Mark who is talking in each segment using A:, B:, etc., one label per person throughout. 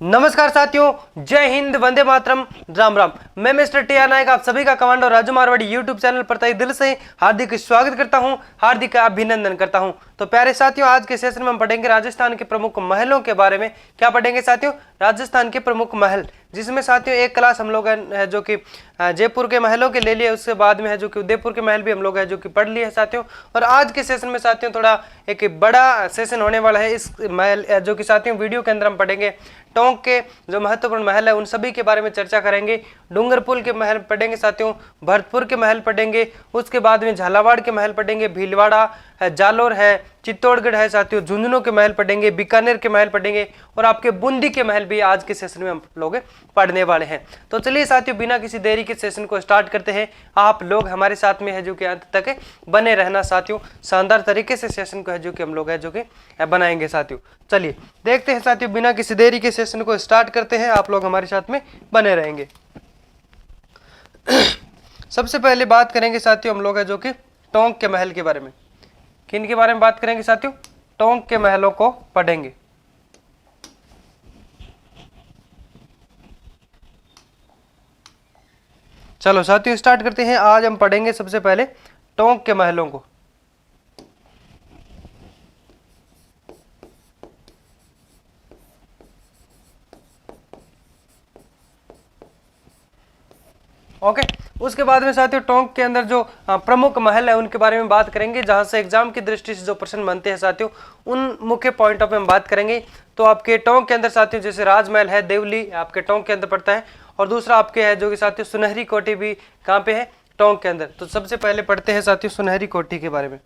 A: नमस्कार साथियों, जय हिंद, वंदे मातरम, राम राम। मैं मिस्टर टी आर नायक आप सभी का commando Raju Marwari YouTube channel पर तहे दिल से हार्दिक स्वागत करता हूं, हार्दिक अभिनंदन करता हूं। तो प्यारे साथियों, आज के सेशन में हम पढ़ेंगे राजस्थान के प्रमुख महलों के बारे में। क्या पढ़ेंगे साथियों? राजस्थान के प्रमुख महल, जिसमें साथियों एक क्लास हम लोग है जो कि जयपुर के महलों के ले लिए, उसके बाद में है जो कि उदयपुर के महल भी हम लोग है जो कि पढ़ लिए है साथियों। और आज के सेशन में साथियों थोड़ा एक बड़ा सेशन होने वाला है। इस महल जो कि साथियों वीडियो के अंदर हम पढ़ेंगे टोंक के जो महत्वपूर्ण महल है उन सभी के बारे में चर्चा करेंगे। डूंगरपुर के महल पढ़ेंगे साथियों, भरतपुर के महल पढ़ेंगे, उसके बाद में झालावाड़ के महल पढ़ेंगे, भीलवाड़ा है, जालोर है, चित्तौड़गढ़ है साथियों, झुंझुनू के महल पढ़ेंगे, बीकानेर के महल पढ़ेंगे और आपके बूंदी के महल भी आज के सेशन में हम लोग पढ़ने वाले हैं। तो चलिए साथियों, बिना किसी देरी के सेशन को स्टार्ट करते हैं। आप लोग हमारे साथ में है जो कि अंत तक बने रहना साथियों। शानदार तरीके से सेशन को है जो कि हम लोग है जो कि बनाएंगे साथियों। चलिए देखते हैं साथियों, बिना किसी देरी के सेशन को स्टार्ट करते हैं। आप लोग हमारे साथ में बने रहेंगे। सबसे पहले बात करेंगे साथियों हम लोग है जो कि टोंक के महल के बारे में। किन के बारे में बात करेंगे साथियों? टोंक के महलों को पढ़ेंगे। चलो साथियों स्टार्ट करते हैं। आज हम पढ़ेंगे सबसे पहले टोंक के महलों को। ओके, उसके बाद में साथियों टोंक के अंदर जो प्रमुख महल है उनके बारे में बात करेंगे, जहां से एग्जाम की दृष्टि से जो प्रश्न बनते हैं साथियों उन मुख्य पॉइंट ऑफ हम बात करेंगे। तो आपके टोंक के अंदर साथियों जैसे राजमहल है, देवली आपके टोंक के अंदर पड़ता है, और दूसरा आपके है जो कि साथियों सुनहरी कोठी भी कहाँ पे है? टोंक के अंदर। तो सबसे पहले पढ़ते हैं साथियों सुनहरी कोठी के बारे में।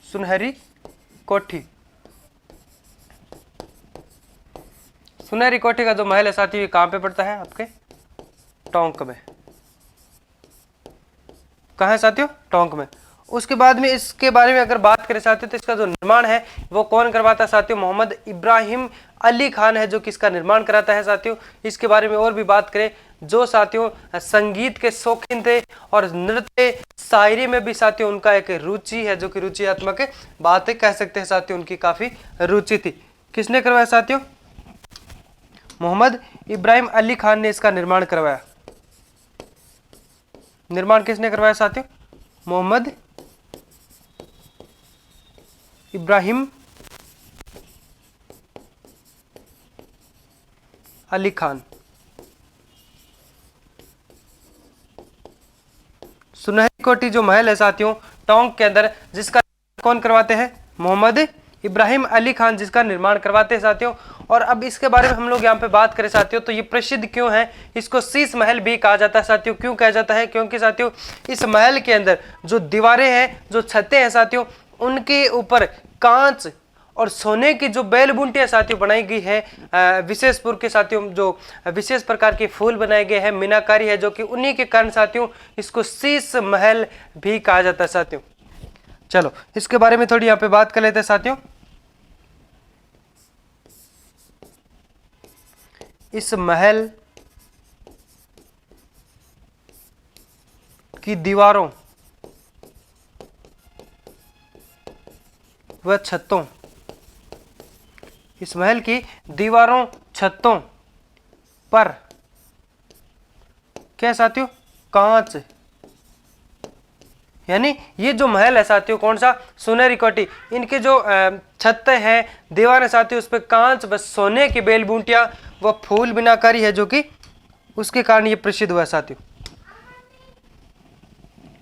A: सुनहरी कोठी, सुनहरी कोठी का जो महल है साथियों ये कहाँ पे पड़ता है? आपके टोंक में। कहाँ है साथियों? टोंक में। उसके बाद में इसके बारे में अगर बात करें साथियों तो इसका जो निर्माण है वो कौन करवाता है साथियों? मोहम्मद इब्राहिम अली खान है जो कि इसका निर्माण कराता है साथियों। इसके बारे में और भी बात करें, जो साथियों संगीत के शौकीन थे और नृत्य शायरी में भी साथियों उनका एक रुचि है जो कि रुचियात्मक बातें कह सकते हैं साथियों, उनकी काफी रुचि थी। किसने करवाया साथियों? मोहम्मद इब्राहिम अली खान ने इसका निर्माण करवाया। निर्माण किसने करवाया साथियों? मोहम्मद इब्राहिम अली खान। सुनहरी कोठी जो महल है साथियों टोंक के अंदर, जिसका कौन करवाते हैं? मोहम्मद इब्राहिम अली खान जिसका निर्माण करवाते हैं साथियों। और अब इसके बारे में हम लोग यहाँ पे बात करें साथियों तो ये प्रसिद्ध क्यों है? इसको शीश महल भी कहा जाता है साथियों। क्यों कहा जाता है? क्योंकि साथियों इस महल के अंदर जो दीवारें हैं, जो छतें हैं साथियों, उनके ऊपर कांच और सोने की जो बेल बुंटियां साथियों बनाई गई है, विशेषपुर के साथियों जो विशेष प्रकार के फूल बनाए गए हैं, मीनाकारी है जो कि उन्हीं के कारण साथियों इसको शीश महल भी कहा जाता है साथियों। चलो इसके बारे में थोड़ी यहाँ पे बात कर लेते हैं साथियों। इस महल की दीवारों व छतों, इस महल की दीवारों छतों पर क्या साथियों? कांच। यानी ये जो महल है साथियों कौन सा? सुनहरी कोठी। इनके जो छतें हैं, दीवारें साथियों उस पर कांच व सोने की बेल बूंटियां व फूल मीनाकारी है जो कि उसके कारण ये प्रसिद्ध हुआ साथियों।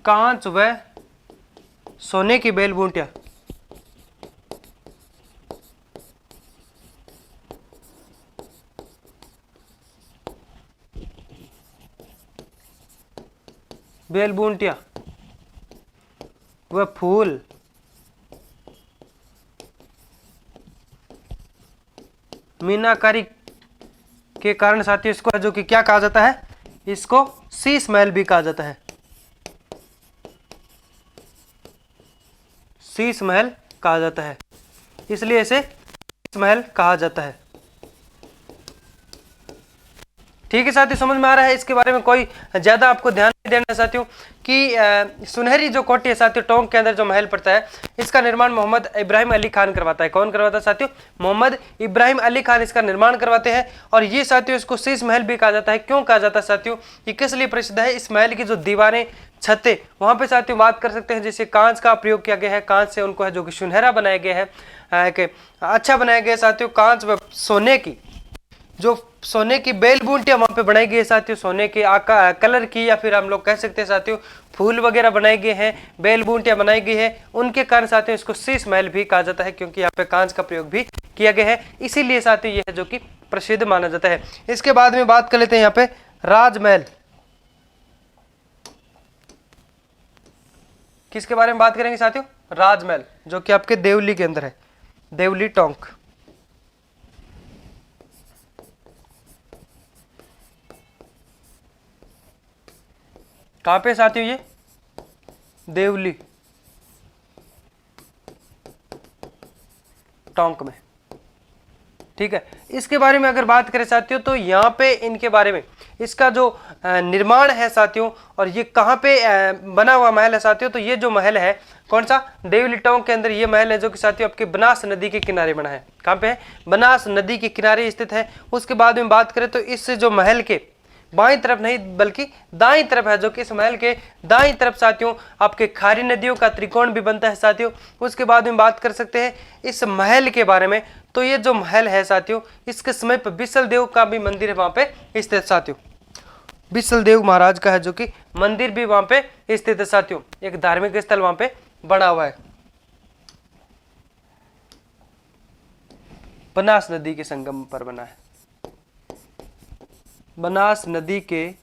A: कांच व सोने की बेल बूंटियां, बेल बूंटियां व फूल मीनाकारी के कारण साथियों इसको जो कि क्या कहा जाता है? इसको शीश महल भी कहा जाता है। शीश महल कहा जाता है, इसलिए इसे शीश महल कहा जाता है। ठीक है साथियों, समझ में आ रहा है? इसके बारे में कोई ज्यादा आपको ध्यान देना है साथियों कि सुनहरी जो कोठी है साथियों टोंक के अंदर जो महल पड़ता है, इसका निर्माण मोहम्मद इब्राहिम अली खान करवाता है। कौन करवाता है साथियों? मोहम्मद इब्राहिम अली खान इसका निर्माण करवाते हैं। और ये साथियों इसको शीश महल भी कहा जाता है। क्यों कहा जाता है साथियों? ये किस लिए प्रसिद्ध है? इस महल की जो दीवारें, छतें, वहां पे साथियों बात कर सकते हैं जैसे कांच का प्रयोग किया गया है, कांच से उनको है जो कि सुनहरा बनाया गया है, अच्छा बनाया गया है साथियों। कांच व सोने की, जो सोने की बेल बूटियां वहां पे बनाई गई है साथियों, सोने के आका कलर की, या फिर हम लोग कह सकते हैं साथियों फूल वगैरह बनाए गए हैं, बेल बूटियां बनाई गई है, उनके कारण साथियों इसको शीश महल भी कहा जाता है, क्योंकि यहाँ पे कांच का प्रयोग भी किया गया है। इसीलिए साथियों यह है जो कि प्रसिद्ध माना जाता है। इसके बाद में बात कर लेते हैं यहाँ पे राजमहल। किसके बारे में बात करेंगे साथियों? राजमहल, जो कि आपके देवली के अंदर है, देवली टोंक। कहां पे साथियों? ये देवली टोंक में, ठीक है। इसके बारे में अगर बात करें साथियों तो यहाँ पे इनके बारे में, इसका जो निर्माण है साथियों, और ये कहाँ पे बना हुआ महल है साथियों, तो ये जो महल है कौन सा? देवली टोंक के अंदर ये महल है, जो कि साथियों आपके बनास नदी के किनारे बना है। कहाँ पे है? बनास नदी के किनारे स्थित है। उसके बाद में बात करें तो इस जो महल के बाईं तरफ नहीं बल्कि दाईं तरफ है, जो कि इस महल के दाईं तरफ साथियों आपके खारी नदियों का त्रिकोण भी बनता है साथियों। उसके बाद में बात कर सकते हैं इस महल के बारे में, तो ये जो महल है साथियों, इसके समय पर बिसल देव का भी मंदिर है वहां पे स्थित साथियों। बिसल देव महाराज का है जो कि मंदिर भी वहां पे स्थित है साथियों। एक धार्मिक स्थल वहां पे बना हुआ है। बनास नदी के संगम पर बना है, बनास नदी के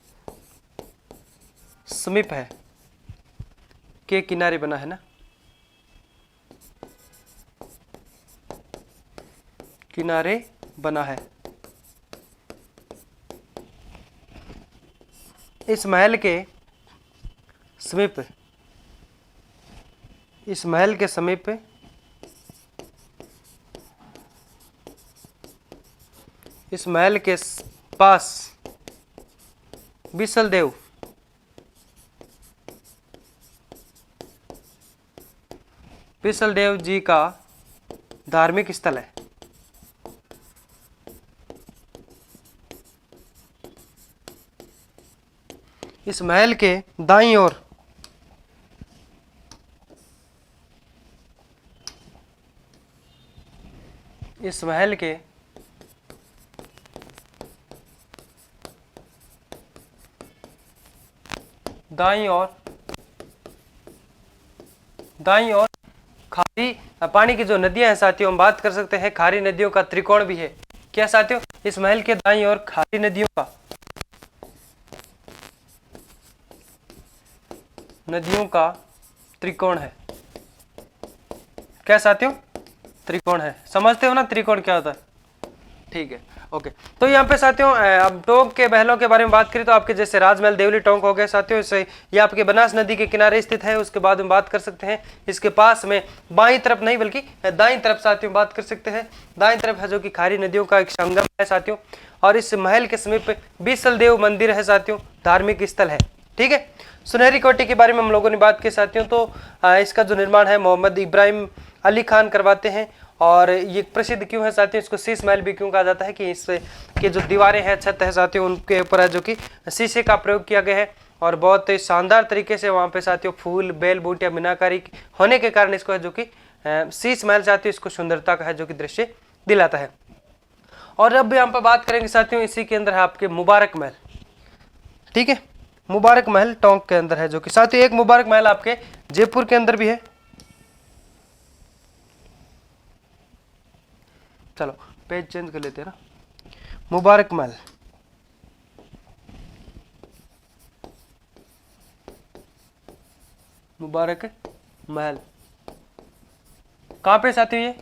A: समीप है, के किनारे बना है ना, किनारे बना है। इस महल के समीप, इस महल के समीप इस महल के पास बिसल देव जी का धार्मिक स्थल है। इस महल के दाईं ओर इस महल के दाईं ओर खारी पानी की जो नदियां हैं साथियों, हम बात कर सकते हैं खारी नदियों का त्रिकोण भी है। क्या साथियों? इस महल के दाईं ओर खारी नदियों का त्रिकोण है। क्या साथियों? त्रिकोण है। समझते हो ना त्रिकोण क्या होता है? ठीक है, ओके। तो यहाँ पे साथियों अब टोंक के महलों के बारे में बात करें तो आपके जैसे राजमहल देवली टोंक हो गए साथियों, इससे ये आपके बनास नदी के किनारे स्थित है। उसके बाद में बात कर सकते हैं इसके पास में बाईं तरफ नहीं बल्कि दाईं तरफ साथियों बात कर सकते हैं, दाईं तरफ है जो कि खारी नदियों का एक संगम है साथियों। और इस महल के समीप बिसल देव मंदिर है साथियों, धार्मिक स्थल है। ठीक है, सुनहरी कोठी के बारे में हम लोगों ने बात की साथियों, तो इसका जो निर्माण है मोहम्मद इब्राहिम अली खान करवाते हैं। और ये प्रसिद्ध क्यों है साथियों? इसको शीश महल भी क्यों कहा जाता है कि इससे के जो दीवारें हैं, छत है साथियों, उनके ऊपर है जो कि शीशे का प्रयोग किया गया है। और बहुत ही शानदार तरीके से वहाँ पे साथियों फूल बेल बूटियां मीनाकारी होने के कारण इसको है जो कि शीश महल साथियों इसको सुंदरता का है जो कि दृश्य दिलाता है। और अब यहाँ पर बात करेंगे साथियों, इसी के अंदर है आपके मुबारक महल। ठीक है, मुबारक महल टोंक के अंदर है, जो कि साथियों एक मुबारक महल आपके जयपुर के अंदर भी है। चलो पेज चेंज कर लेते हैं ना। मुबारक महल, मुबारक महल कहां पे साथियों? ये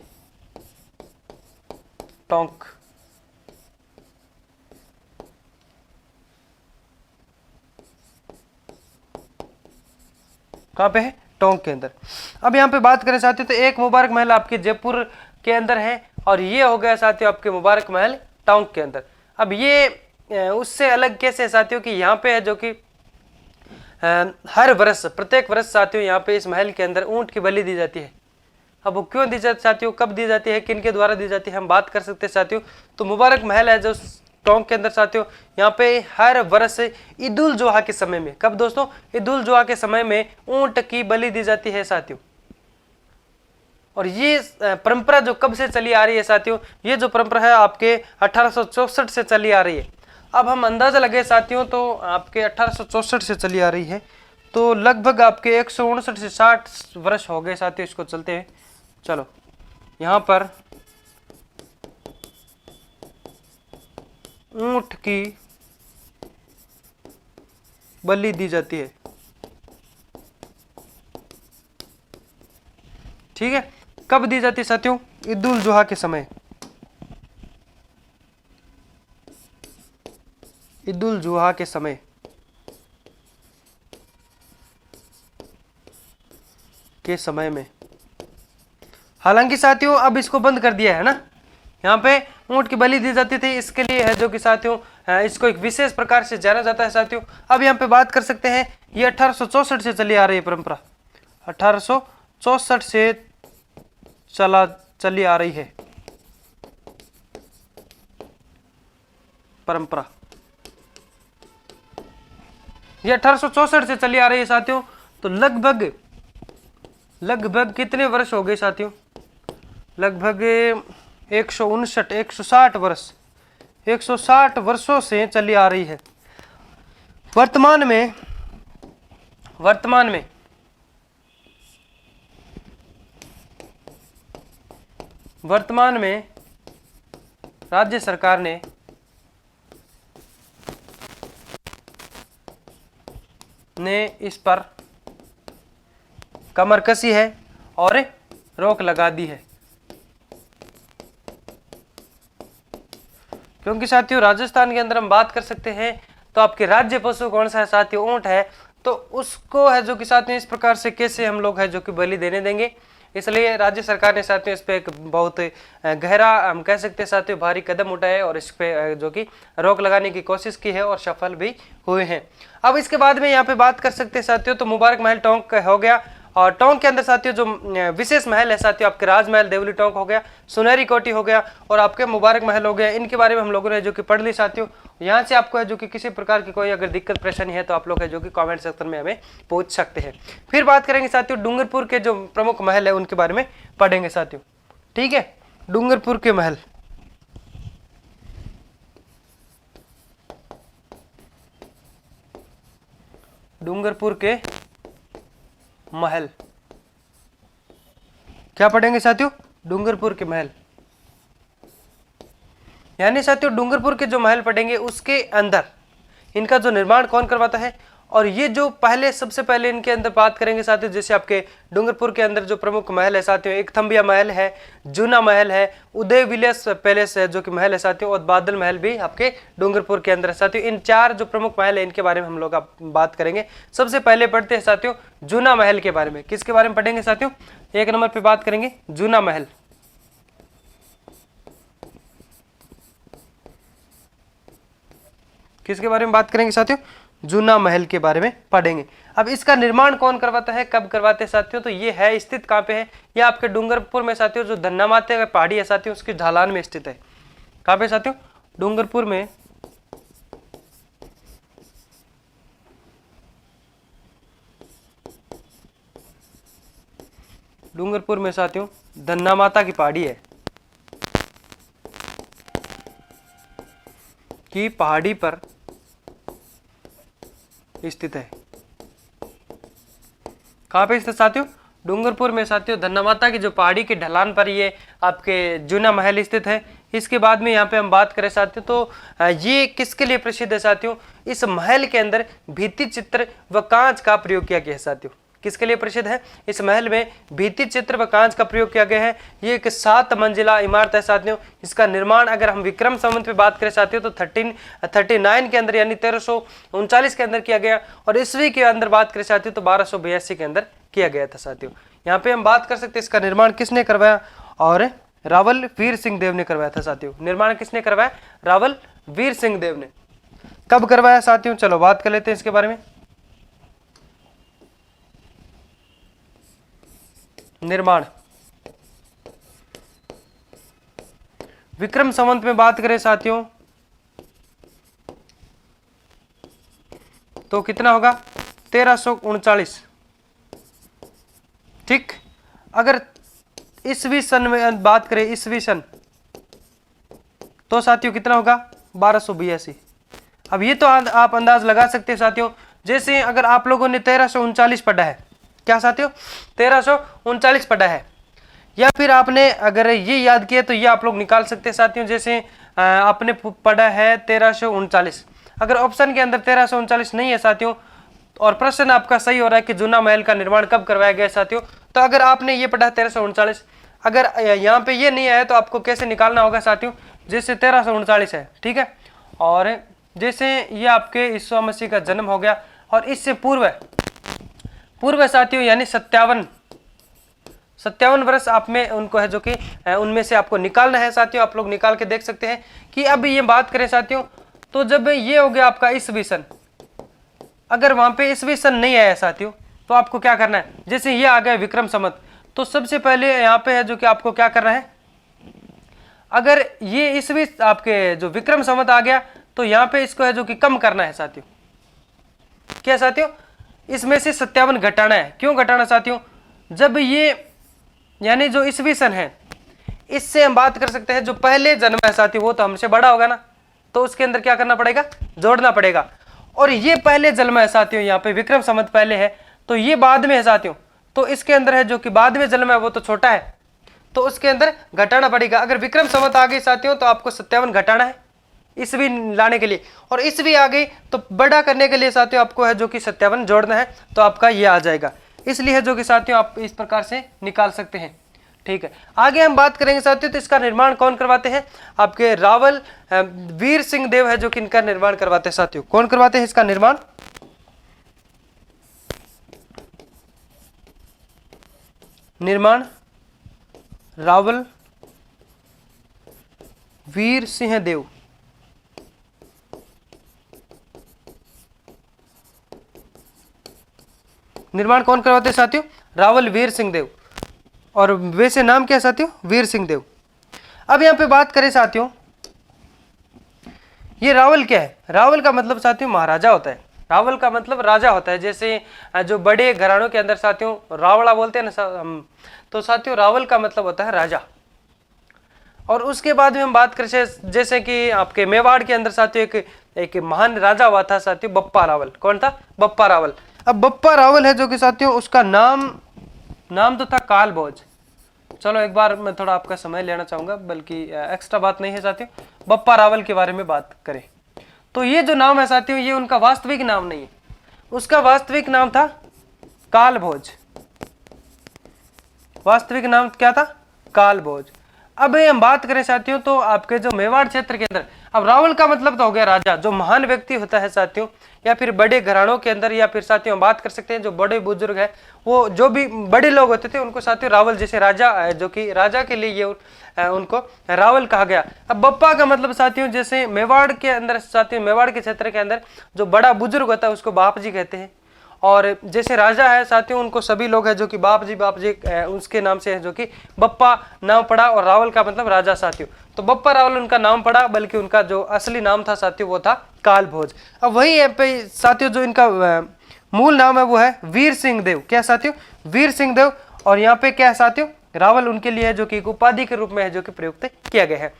A: टोंक। कहां पे है? टोंक के अंदर। अब यहां पे बात करें साथियों तो एक मुबारक महल आपके जयपुर के अंदर है, और ये हो गया साथियों आपके मुबारक महल टोंक के अंदर। अब ये उससे अलग कैसे है साथियों कि यहाँ पे है जो कि हर वर्ष प्रत्येक वर्ष साथियों यहाँ पे इस महल के अंदर ऊंट की बलि दी जाती है। अब वो क्यों दी जाती साथियों, कब दी जाती है, किन के द्वारा दी जाती है, हम बात कर सकते हैं साथियों। तो मुबारक महल है जो टोंक के अंदर साथियों, यहाँ पे हर वर्ष ईद उल जुहा के समय में, कब दोस्तों, ईद उल जुहा के समय में ऊंट की बलि दी जाती है साथियों। और ये परंपरा जो कब से चली आ रही है साथियों, ये जो परंपरा है आपके 1864 से चली आ रही है। अब हम अंदाजा लगे साथियों तो आपके 1864 से चली आ रही है, तो लगभग आपके 159 से 60 वर्ष हो गए साथियों इसको चलते हैं। चलो यहाँ पर ऊंट की बलि दी जाती है, ठीक है। कब दी जाती है साथियों, ईद उल जुहा के समय, ईद उल जुहा के समय में। हालांकि साथियों अब इसको बंद कर दिया है ना, यहाँ पे ऊंट की बलि दी जाती थी, इसके लिए है जो कि साथियों इसको एक विशेष प्रकार से जाना जाता है साथियों। अब यहाँ पे बात कर सकते हैं, ये 1864 से चली आ रही है परंपरा, 1864 से चली आ रही है परंपरा, ये 1864 से चली आ रही है साथियों। तो लगभग कितने वर्ष हो गए साथियों, लगभग 160 वर्ष, 160 वर्षों से चली आ रही है। वर्तमान में राज्य सरकार ने इस पर कमर कसी है और रोक लगा दी है, क्योंकि साथियों राजस्थान के अंदर हम बात कर सकते हैं तो आपके राज्य पशु कौन सा है साथियों, ऊंट है, तो उसको है जो कि साथियों इस प्रकार से कैसे हम लोग है जो कि बलि देने देंगे, इसलिए राज्य सरकार ने साथियों इस पे एक बहुत गहरा हम कह सकते हैं साथियों भारी कदम उठाए और इस पे जो कि रोक लगाने की कोशिश की है और सफल भी हुए हैं। अब इसके बाद में यहाँ पे बात कर सकते हैं साथियों, तो मुबारक महल टोंक हो गया, और टोंक के अंदर साथियों जो विशेष महल है साथियों, आपके राजमहल देवली टोंक हो गया, सुनहरी कोठी हो गया और आपके मुबारक महल हो गया, इनके बारे में हम लोगों ने जो कि पढ़ ली साथियों। यहाँ से आपको है जो कि किसी प्रकार की कोई अगर दिक्कत परेशानी है तो आप लोग है जो कि कमेंट सेक्शन में हमें पूछ सकते हैं। फिर बात करेंगे साथियों डूंगरपुर के जो प्रमुख महल है उनके बारे में पढ़ेंगे साथियों, ठीक है। डूंगरपुर के महल, डूंगरपुर के महल क्या पढ़ेंगे साथियों, डूंगरपुर के महल, यानी साथियों डूंगरपुर के जो महल पढ़ेंगे उसके अंदर इनका जो निर्माण कौन करवाता है, और ये जो सबसे पहले इनके अंदर बात करेंगे साथियों, जैसे आपके डूंगरपुर के अंदर जो प्रमुख महल है साथियों, एक थम्बिया महल है, जूना महल है, उदय विलास पैलेस है जो कि महल है साथियों, और बादल महल भी आपके डूंगरपुर के अंदर है साथियों। इन 4 जो प्रमुख महल है इनके बारे में हम लोग बात करेंगे। सबसे पहले पढ़ते हैं साथियों जूना महल के बारे में। किसके बारे में पढ़ेंगे साथियों, 1 नंबर पे बात करेंगे जूना महल। किसके बारे में बात करेंगे साथियों, जूना महल के बारे में पढ़ेंगे। अब इसका निर्माण कौन करवाता है, कब करवाते हैं साथियों, तो ये है स्थित कहाँ पे है, ये आपके डूंगरपुर में साथियों, जो धन्ना माते का पहाड़ी है साथियों उसकी ढलान में स्थित है। कहाँ पे साथियों, डूंगरपुर में साथियों धन्ना माता की पहाड़ी है, की पहाड़ी पर स्थित है। कहाँ पे स्थित साथियों, डूंगरपुर में साथियों धन्ना माता की जो पहाड़ी के ढलान पर ये आपके जूना महल स्थित है। इसके बाद में यहाँ पे हम बात करें साथियों तो ये किसके लिए प्रसिद्ध है साथियों, इस महल के अंदर भित्ति चित्र व कांच का प्रयोग किया गया है साथियों। किसके लिए प्रसिद्ध है, इस महल में भित्ति चित्र व कांच का प्रयोग किया गया है। ये एक 7 मंजिला इमारत है साथियों। इसका निर्माण अगर हम विक्रम संवत पे बात करें साथियों तो 1339 के अंदर यानी 1339 के अंदर किया गया, और ईस्वी के अंदर बात करें साथियों तो 1282 के अंदर किया गया था साथियों। यहाँ पे हम बात कर सकते हैं इसका निर्माण किसने करवाया, और रावल वीर सिंह देव ने करवाया था साथियों। निर्माण किसने करवाया, रावल वीर सिंह देव ने। कब करवाया साथियों, चलो बात कर लेते हैं इसके बारे में। निर्माण। विक्रम संवत में बात करें साथियों तो कितना होगा 1339। ठीक। अगर ईसवी सन में बात करें ईसवी सन तो साथियों कितना होगा 1282। अब ये तो आप अंदाज लगा सकते हैं साथियों, जैसे अगर आप लोगों ने 1339 पढ़ा है, क्या साथियों 1339 पढ़ा है, या फिर आपने अगर ये याद किया तो ये आप लोग निकाल सकते हैं साथियों। जैसे आपने पढ़ा है 1339, अगर ऑप्शन के अंदर 1339 नहीं है साथियों और प्रश्न आपका सही हो रहा है कि जूना महल का निर्माण कब करवाया गया साथियों, तो अगर आपने ये पढ़ा 1339, अगर यहाँ पे ये नहीं आया तो आपको कैसे निकालना होगा साथियों, जैसे 1339 है, ठीक है, और जैसे ये आपके ईसा मसीह का जन्म हो गया और इससे पूर्व साथियों यानी 57 वर्ष आप में उनको है, जो कि उनमें से आपको निकालना है साथियों। आप लोग निकाल के देख सकते हैं कि अब ये बात करें साथियों तो जब ये हो गया आपका ईसवी सन, अगर वहां पे ईसवी सन नहीं आया साथियों तो आपको क्या करना है, जैसे ये आ गया विक्रम संवत, तो सबसे पहले यहाँ पे है जो कि आपको क्या करना है, अगर ये ईसवी आपके जो विक्रम संवत आ गया तो यहाँ पे इसको है जो कि कम करना है साथियों। क्या साथियों, इसमें से 57 घटाना है। क्यों घटाना साथियों, जब ये यानी जो ईसवी सन है इससे हम बात कर सकते हैं जो पहले जन्म है साथियों वो तो हमसे बड़ा होगा ना, तो उसके अंदर क्या करना पड़ेगा, जोड़ना पड़ेगा। और ये पहले जन्म है साथियों, यहाँ पे विक्रम संवत पहले है तो ये बाद में है साथियों, तो इसके अंदर है जो कि बाद में जन्म है वो तो छोटा है, तो उसके अंदर घटाना पड़ेगा। अगर विक्रम संवत आ गई साथियों तो आपको 57 घटाना है ईसवी लाने के लिए, और ईसवी आ गई तो बड़ा करने के लिए साथियों आपको है जो कि 57 जोड़ना है, तो आपका ये आ जाएगा। इसलिए है जो कि साथियों आप इस प्रकार से निकाल सकते हैं। ठीक है, आगे हम बात करेंगे साथियों तो इसका निर्माण कौन करवाते हैं, आपके रावल वीर सिंह देव है जो कि इनका निर्माण करवाते हैं साथियों। कौन करवाते हैं इसका निर्माण, रावल वीर सिंह देव। निर्माण कौन करवाते हैं साथियों, रावल वीर सिंह देव, और वैसे नाम क्या है साथियों, वीर सिंह देव। अब यहां पे बात करें साथियों, ये रावल क्या है, रावल का मतलब साथियों महाराजा होता है, रावल का मतलब राजा होता है। जैसे जो बड़े घरानों के अंदर साथियों रावड़ा बोलते हैं ना, तो साथियों रावल का मतलब होता है राजा। और उसके बाद में हम बात करें जैसे कि आपके मेवाड़ के अंदर साथियों एक महान राजा हुआ था साथियों, बप्पा रावल। कौन था, बप्पा रावल। अब बप्पा रावल है जो कि साथियों उसका नाम तो था काल भोज। चलो एक बार मैं थोड़ा आपका समय लेना चाहूंगा, बल्कि एक्स्ट्रा बात नहीं है साथियों, बप्पा रावल के बारे में बात करें तो ये जो नाम है साथियों ये उनका वास्तविक नाम नहीं है, उसका वास्तविक नाम था काल भोज। वास्तविक नाम क्या था, काल भोज। अब हम बात करें साथियों तो आपके जो मेवाड़ क्षेत्र के अंदर, अब रावल का मतलब तो हो गया राजा, जो महान व्यक्ति होता है साथियों, या फिर बड़े घरानों के अंदर, या फिर साथियों बात कर सकते हैं जो बड़े बुजुर्ग है, वो जो भी बड़े लोग होते थे उनको साथियों रावल, जैसे राजा जो कि राजा के लिए ये उनको रावल कहा गया। अब बप्पा का मतलब साथियों जैसे मेवाड़ के अंदर साथियों, मेवाड़ के क्षेत्र के अंदर जो बड़ा बुजुर्ग होता है उसको बाप जी कहते हैं, और जैसे राजा है साथियों उनको सभी लोग है जो कि बाप जी उसके नाम से है जो कि बप्पा नाम पड़ा, और रावल का मतलब राजा साथियों, तो बप्पा रावल उनका नाम पड़ा, बल्कि उनका जो असली नाम था साथियों वो था काल भोज। अब वही है पे साथियों जो इनका मूल नाम है वो है वीर सिंह देव। क्या साथियों, वीर सिंह देव। और यहाँ पे क्या है साथियों, रावल उनके लिए है जो कि एक उपाधि के रूप में है जो कि प्रयुक्त किया गया है।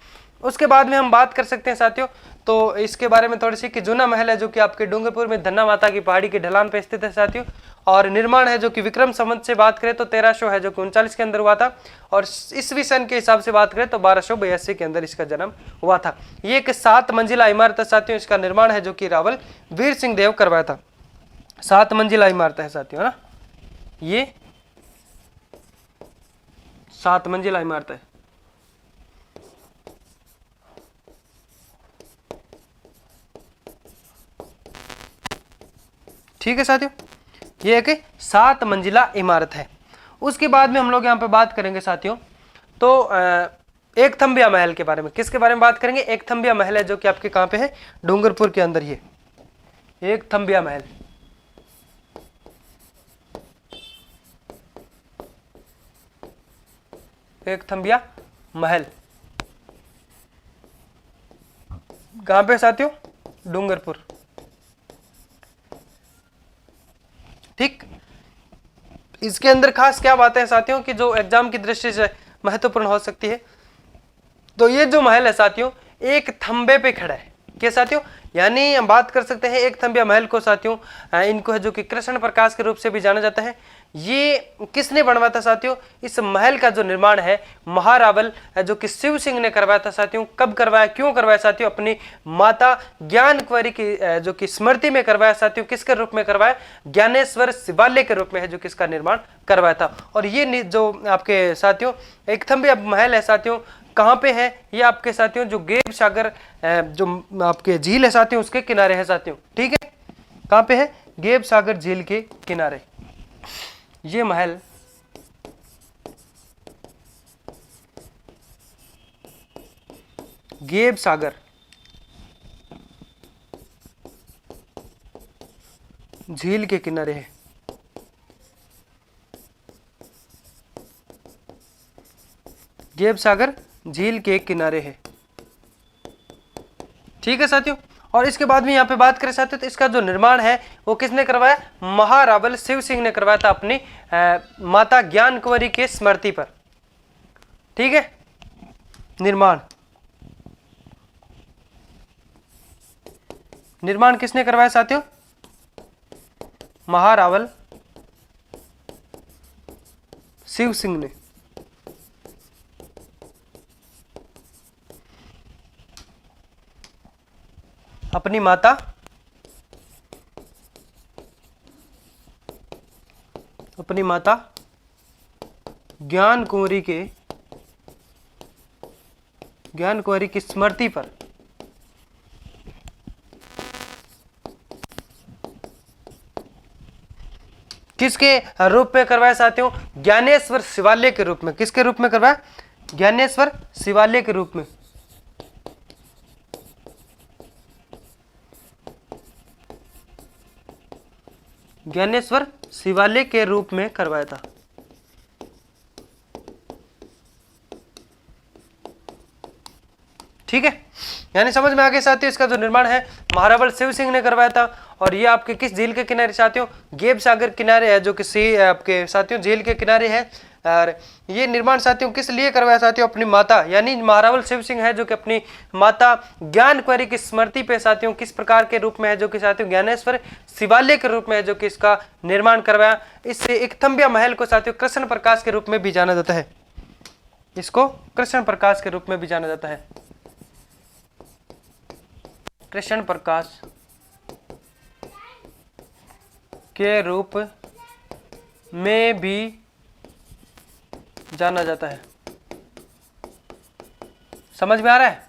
A: उसके बाद में हम बात कर सकते हैं साथियों तो इसके बारे में थोड़ी सी कि जूना महल है जो कि आपके डूंगरपुर में धन्ना माता की पहाड़ी की ढलान पे स्थित है साथियों, और निर्माण है जो कि विक्रम संवत से बात करें तो 1300 है जो कि 39 के अंदर हुआ था, और ईसवी सन के हिसाब से बात करें तो 1282 के अंदर इसका जन्म हुआ था। ये एक 7 मंजिला इमारत है साथियों, इसका निर्माण है जो कि रावल वीर सिंह देव करवाया था। 7 मंजिला इमारत है साथियों, है ना, ये 7 मंजिला इमारत है। ठीक है साथियों, ये एक 7 मंजिला इमारत है। उसके बाद में हम लोग यहाँ पे बात करेंगे साथियों तो एक थंबिया महल के बारे में। किसके बारे में बात करेंगे, एक थंबिया महल है जो कि आपके कहाँ पे है, डूंगरपुर के अंदर। ये एक थंबिया महल, एक थंबिया महल। कहां पे साथियों? डूंगरपुर। ठीक, इसके अंदर खास क्या बातें हैं साथियों कि जो एग्जाम की दृष्टि से महत्वपूर्ण हो सकती है। तो ये जो महल है साथियों एक थंबे पे खड़ा है। क्या साथियों? यानी हम बात कर सकते हैं एक थंबिया महल को साथियों, इनको है जो कि कृष्ण प्रकाश के रूप से भी जाना जाता है। ये किसने बनवाया था साथियों? इस महल का जो निर्माण है महारावल जो कि शिव सिंह ने करवाया था साथियों। कब करवाया, क्यों करवाया साथियों? अपनी माता ज्ञान कुंवरी की जो कि स्मृति में करवाया साथियों। किसके रूप में करवाया? ज्ञानेश्वर शिवालय के रूप में है जो किसका निर्माण करवाया था। और ये जो आपके साथियों एक थंबिया महल है साथियों कहाँ पे है? ये आपके साथियों जो गेब सागर जो आपके झील है साथियों उसके किनारे है साथियों। ठीक है, कहाँ पे है? गेब सागर झील के किनारे ये महल गेब सागर झील के किनारे है। गेब सागर झील के किनारे है। ठीक है साथियों, और इसके बाद में यहाँ पे बात करें साथियों तो इसका जो निर्माण है वो किसने करवाया? महारावल शिव सिंह ने करवाया था अपनी माता ज्ञान कुंवरी के स्मृति पर। ठीक है, निर्माण किसने करवाया साथियों? महारावल शिव सिंह ने। अपनी माता ज्ञान कुंवरी की स्मृति पर किसके रूप में करवाया साथियों? ज्ञानेश्वर शिवालय के रूप में। किसके रूप में करवाया? ज्ञानेश्वर शिवालय के रूप में। ज्ञानेश्वर शिवालय के रूप में करवाया था। ठीक है, यानी समझ में आ गया साथियों इसका जो निर्माण है महारावल शिव सिंह ने करवाया था। और ये आपके किस झील के किनारे साथियों? गेब सागर किनारे है जो कि आपके साथियों झील के किनारे है। और ये निर्माण साथियों किस लिए करवाया साथियों? अपनी माता यानी महारावल शिव सिंह है जो कि अपनी माता ज्ञान कुंवरी की स्मृति पे साथियों किस प्रकार के रूप में है जो कि साथियों ज्ञानेश्वर शिवालय के रूप में है जो कि इसका निर्माण करवाया। इससे एक थंबिया महल को साथियों कृष्ण प्रकाश के रूप में भी जाना जाता है। इसको कृष्ण प्रकाश के रूप में भी जाना जाता है। कृष्ण प्रकाश के रूप में भी जाना जाता है। समझ में आ रहा है?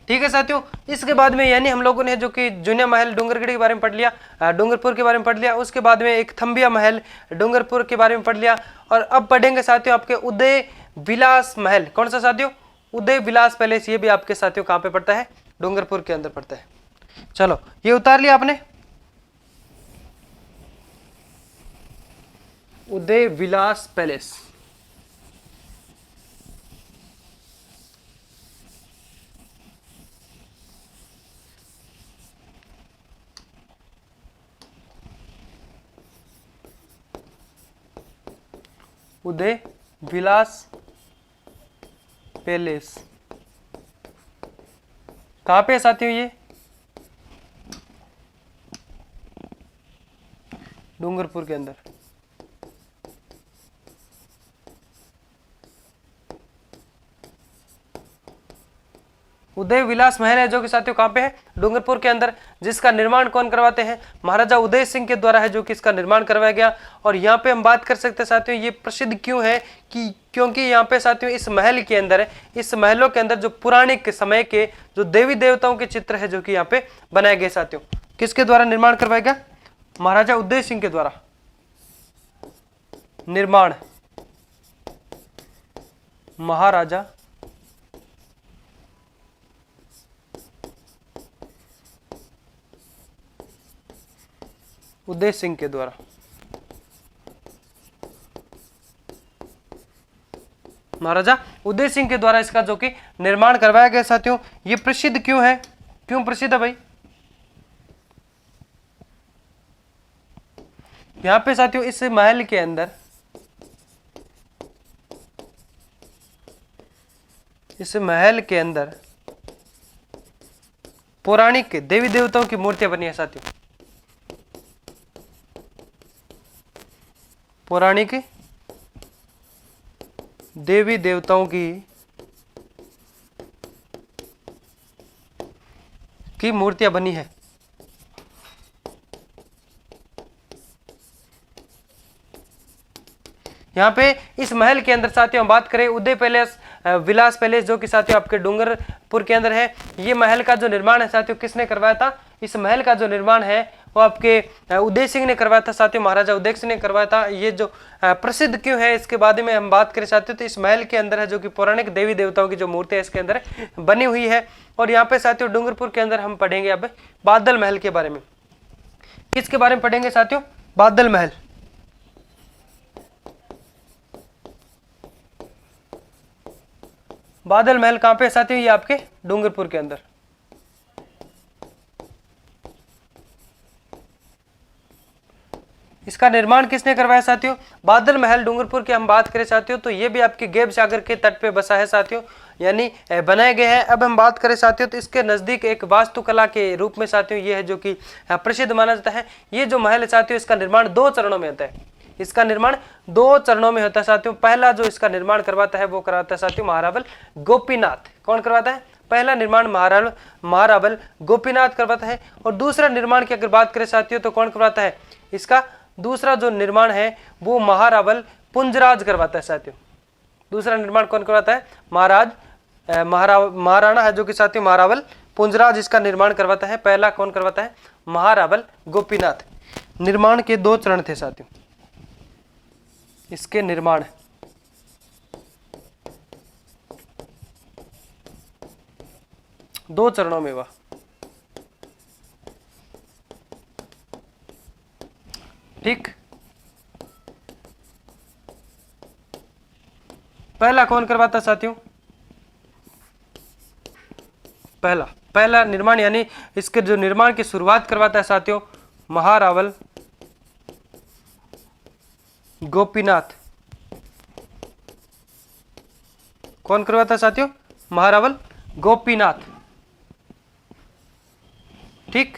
A: ठीक है साथियों, इसके बाद में यानी हम लोगों ने जो कि जूनिया महल डूंगरगढ़ के बारे में पढ़ लिया, डूंगरपुर के बारे में पढ़ लिया। उसके बाद में एक थंबिया महल डूंगरपुर के बारे में पढ़ लिया। और अब पढ़ेंगे साथियों आपके उदय विलास महल। कौन सा साथियों? उदय विलास पैलेस। ये भी आपके साथियों कहाँ पे पड़ता है? डूंगरपुर के अंदर पड़ता है। चलो ये उतार लिया आपने, उदय विलास पैलेस। उदय विलास पैलेस कहां पे है साथियों? ये डूंगरपुर के अंदर। उदय विलास महल है जो कि साथियों कहां पे है? डूंगरपुर के अंदर। जिसका निर्माण कौन करवाते हैं? महाराजा उदय सिंह के द्वारा है जो कि इसका निर्माण करवाया गया। और यहाँ पे हम बात कर सकते हैं साथियों ये प्रसिद्ध क्यों है कि क्योंकि यहाँ पे साथियों इस महल के अंदर है, इस महलों के अंदर जो पुराने समय के जो देवी देवताओं के चित्र है जो कि यहाँ पे बनाए गए साथियों। किसके द्वारा निर्माण करवाया गया? महाराजा उदय सिंह के द्वारा निर्माण। महाराजा उदय सिंह के द्वारा। महाराजा उदय सिंह के द्वारा इसका जो कि निर्माण करवाया गया साथियों। ये प्रसिद्ध क्यों है, क्यों प्रसिद्ध है भाई? यहां पे साथियों इस महल के अंदर, इस महल के अंदर पौराणिक देवी देवताओं की मूर्तियां बनी है साथियों। पौराणिक देवी देवताओं की मूर्तियां बनी है। यहाँ पे इस महल के अंदर साथियों हम बात करें उदय पैलेस, विलास पैलेस, जो कि साथियों आपके डूंगरपुर के अंदर है। ये महल का जो निर्माण है साथियों किसने करवाया था? इस महल का जो निर्माण है वो आपके उदय सिंह ने करवाया था साथियों, महाराजा उदय सिंह ने करवाया था। ये जो प्रसिद्ध क्यों है इसके बारे में हम बात करें साथियों, तो इस महल के अंदर है जो कि पौराणिक देवी देवताओं की जो मूर्ति है इसके अंदर बनी हुई है। और यहाँ पे साथियों डूंगरपुर के अंदर हम पढ़ेंगे अब बादल महल के बारे में। किसके बारे में पढ़ेंगे साथियों? बादल महल। बादल महल कहां पे साथियों? ये आपके डूंगरपुर के अंदर। इसका निर्माण किसने करवाया साथियों? बादल महल डूंगरपुर की हम बात करें साथियों तो ये भी आपके गेब सागर के तट पे बसा है साथियों, यानी बनाए गए हैं। अब हम बात करें साथियों तो इसके नजदीक एक वास्तुकला के रूप में साथियों ये है जो कि प्रसिद्ध माना जाता है। ये जो महल है साथियों इसका निर्माण 2 चरणों में होता है। इसका निर्माण 2 चरणों में होता है साथियों। पहला जो इसका निर्माण करवाता है वो करवाता है साथियों महारावल गोपीनाथ। कौन करवाता है? पहला निर्माण महारावल गोपीनाथ करवाता है। और दूसरा निर्माण की अगर बात करें साथियों तो कौन करवाता है? इसका दूसरा जो निर्माण है वो महारावल पुंजराज करवाता है साथियों। दूसरा निर्माण कौन करवाता है? महाराणा है जो कि साथियों महारावल पुंजराज इसका निर्माण करवाता है। पहला कौन करवाता है? महारावल गोपीनाथ। निर्माण के 2 चरण थे साथियों इसके निर्माण। दो चरणों में हुआ। ठीक, पहला कौन करवाता साथियों? पहला निर्माण यानी इसके जो निर्माण की शुरुआत करवाता है साथियों महारावल गोपीनाथ। कौन करवाता है साथियों? महारावल गोपीनाथ। ठीक,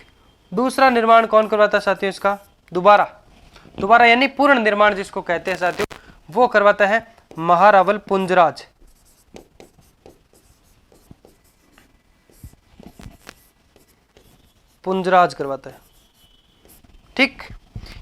A: दूसरा निर्माण कौन करवाता है साथियों इसका? दोबारा यानी पूर्ण निर्माण जिसको कहते हैं साथियों वो करवाता है महारावल पुंजराज। पुंजराज करवाता है। ठीक,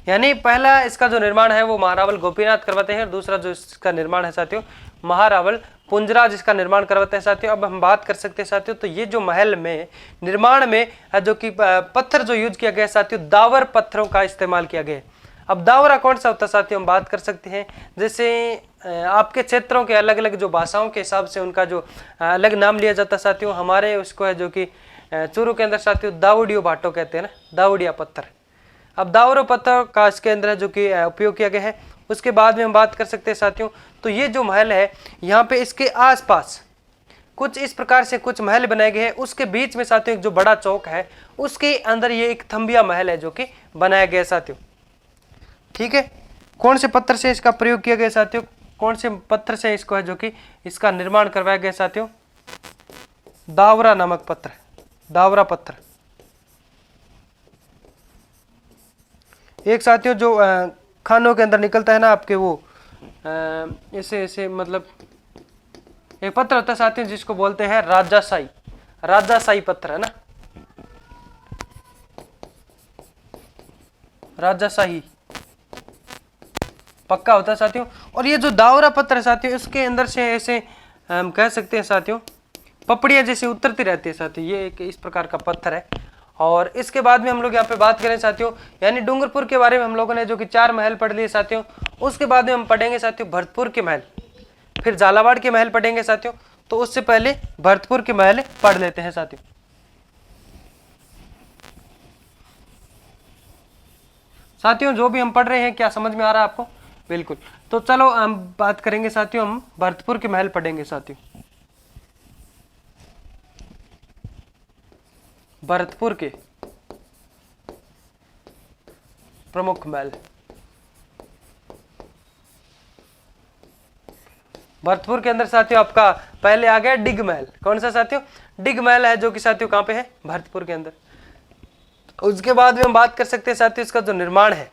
A: यानी पहला इसका जो निर्माण है वो महारावल गोपीनाथ करवाते हैं और दूसरा जो इसका निर्माण है साथियों महारावल पुंजराज इसका निर्माण करवाते हैं साथियों। अब हम बात कर सकते हैं साथियों तो ये जो महल में निर्माण में जो कि पत्थर जो यूज किया गया साथियों दावर पत्थरों का इस्तेमाल किया गया। अब दावरा कौन सा होता है साथियों? हम बात कर सकते हैं जैसे आपके क्षेत्रों के अलग अलग जो भाषाओं के हिसाब से उनका जो अलग नाम लिया जाता है साथियों। हमारे उसको है जो कि चूरू के अंदर साथियों दावड़ियो भाटो कहते हैं ना, दावड़िया पत्थर। अब दावरो पत्थर का इसके अंदर जो कि उपयोग किया गया है। उसके बाद में हम बात कर सकते हैं साथियों तो ये जो महल है यहाँ पे इसके आसपास कुछ इस प्रकार से कुछ महल बनाए गए हैं। उसके बीच में साथियों एक जो बड़ा चौक है उसके अंदर ये एक थंबिया महल है जो कि बनाया गया साथियों। ठीक है, कौन से पत्थर से इसका प्रयोग किया गया साथियों? कौन से पत्थर से इसको है जो कि इसका निर्माण करवाया गया साथियों? दावरा नामक पत्थर, दावरा पत्थर। एक साथियों जो खानों के अंदर निकलता है ना आपके वो ऐसे ऐसे मतलब एक पत्थर होता है साथियों जिसको बोलते हैं राजाशाही पत्थर है ना, राजाशाही पक्का होता है साथियों। और ये जो दावरा पत्थर है साथियों इसके अंदर से ऐसे हम कह सकते हैं साथियों पपड़ियां जैसे उतरती रहती है साथियों। ये एक इस प्रकार का पत्थर है। और इसके बाद में हम लोग यहाँ पे बात करें साथियों यानी डूंगरपुर के बारे में हम लोगों ने जो कि 4 महल पढ़ लिए साथियों। उसके बाद में हम पढ़ेंगे साथियों भरतपुर के महल, फिर झालावाड़ के महल पढ़ेंगे साथियों। तो उससे पहले भरतपुर के महल पढ़ लेते हैं साथियों। साथियों जो भी हम पढ़ रहे हैं क्या समझ में आ रहा है आपको? बिल्कुल। तो चलो हम बात करेंगे साथियों, हम भरतपुर के महल पढ़ेंगे साथियों। भरतपुर के प्रमुख महल। भरतपुर के अंदर साथियों आपका पहले आ गया डिग महल। कौन सा साथियों? डिग महल है, जो कि साथियों कहां पे है? भरतपुर के अंदर। उसके बाद में हम बात कर सकते हैं साथियों इसका जो निर्माण है,